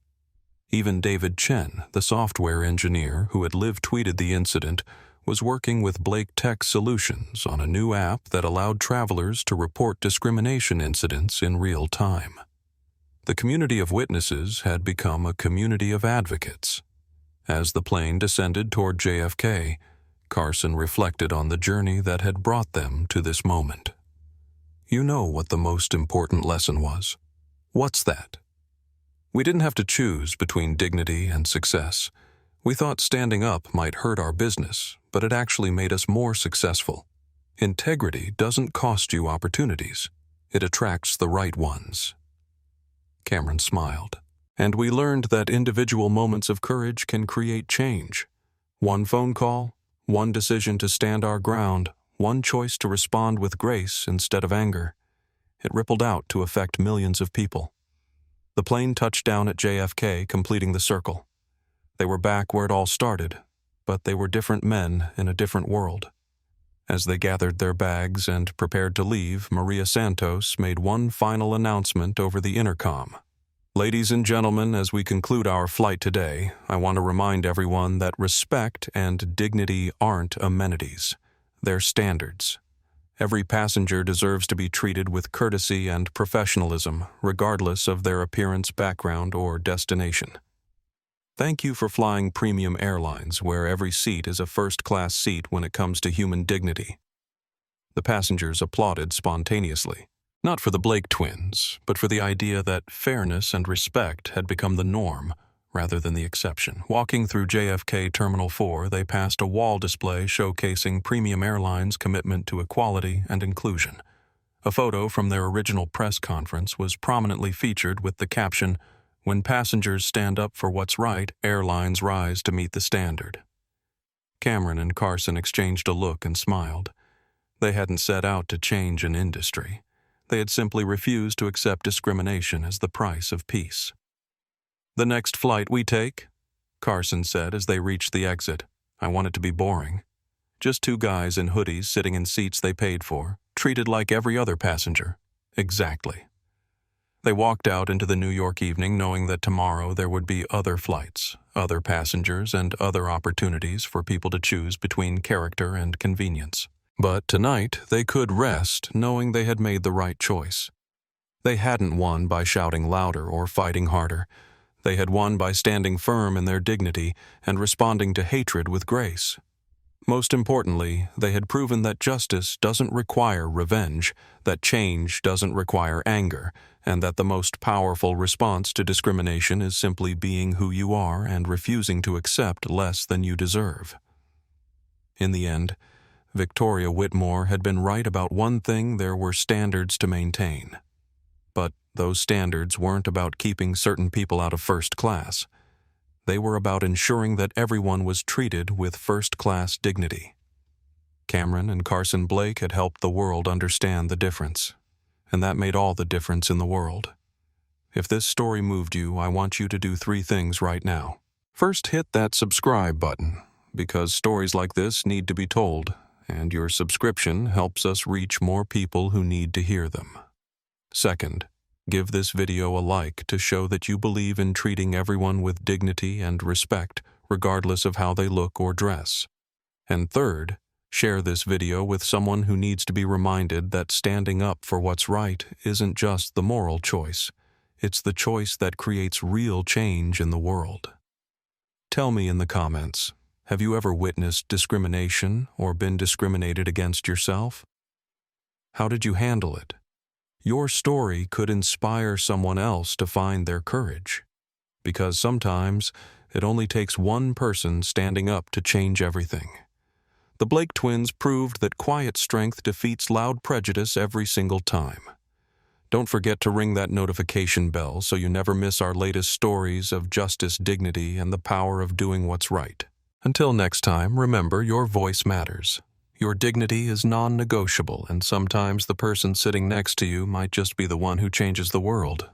Even David Chen, the software engineer who had live-tweeted the incident, was working with Blake Tech Solutions on a new app that allowed travelers to report discrimination incidents in real time. The community of witnesses had become a community of advocates. As the plane descended toward JFK, Carson reflected on the journey that had brought them to this moment. You know what the most important lesson was. What's that? We didn't have to choose between dignity and success. We thought standing up might hurt our business, but it actually made us more successful. Integrity doesn't cost you opportunities. It attracts the right ones. Cameron smiled. And we learned that individual moments of courage can create change. One phone call, one decision to stand our ground, one choice to respond with grace instead of anger. It rippled out to affect millions of people. The plane touched down at JFK, completing the circle. They were back where it all started, but they were different men in a different world. As they gathered their bags and prepared to leave, Maria Santos made one final announcement over the intercom. Ladies and gentlemen, as we conclude our flight today, I want to remind everyone that respect and dignity aren't amenities. They're standards. Every passenger deserves to be treated with courtesy and professionalism, regardless of their appearance, background, or destination. Thank you for flying Premium Airlines, where every seat is a first-class seat when it comes to human dignity. The passengers applauded spontaneously, not for the Blake twins, but for the idea that fairness and respect had become the norm rather than the exception. Walking through JFK Terminal 4, they passed a wall display showcasing Premium Airlines' commitment to equality and inclusion. A photo from their original press conference was prominently featured with the caption, "When passengers stand up for what's right, airlines rise to meet the standard." Cameron and Carson exchanged a look and smiled. They hadn't set out to change an industry. They had simply refused to accept discrimination as the price of peace. "The next flight we take?" Carson said as they reached the exit. "I want it to be boring. Just two guys in hoodies sitting in seats they paid for, treated like every other passenger." Exactly. They walked out into the New York evening knowing that tomorrow there would be other flights, other passengers, and other opportunities for people to choose between character and convenience. But tonight they could rest knowing they had made the right choice. They hadn't won by shouting louder or fighting harder. They had won by standing firm in their dignity and responding to hatred with grace. Most importantly, they had proven that justice doesn't require revenge, that change doesn't require anger, and that the most powerful response to discrimination is simply being who you are and refusing to accept less than you deserve. In the end, Victoria Whitmore had been right about one thing: there were standards to maintain. But those standards weren't about keeping certain people out of first class. They were about ensuring that everyone was treated with first-class dignity. Cameron and Carson Blake had helped the world understand the difference, and that made all the difference in the world. If this story moved you, I want you to do 3 things right now. First, hit that subscribe button, because stories like this need to be told, and your subscription helps us reach more people who need to hear them. Second, give this video a like to show that you believe in treating everyone with dignity and respect, regardless of how they look or dress. And third, share this video with someone who needs to be reminded that standing up for what's right isn't just the moral choice. It's the choice that creates real change in the world. Tell me in the comments, have you ever witnessed discrimination or been discriminated against yourself? How did you handle it? Your story could inspire someone else to find their courage. Because sometimes It only takes one person standing up to change everything. The Blake twins proved that quiet strength defeats loud prejudice every single time. Don't forget to ring that notification bell so you never miss our latest stories of justice, dignity, and the power of doing what's right. Until next time, remember your voice matters. Your dignity is non-negotiable, and sometimes the person sitting next to you might just be the one who changes the world.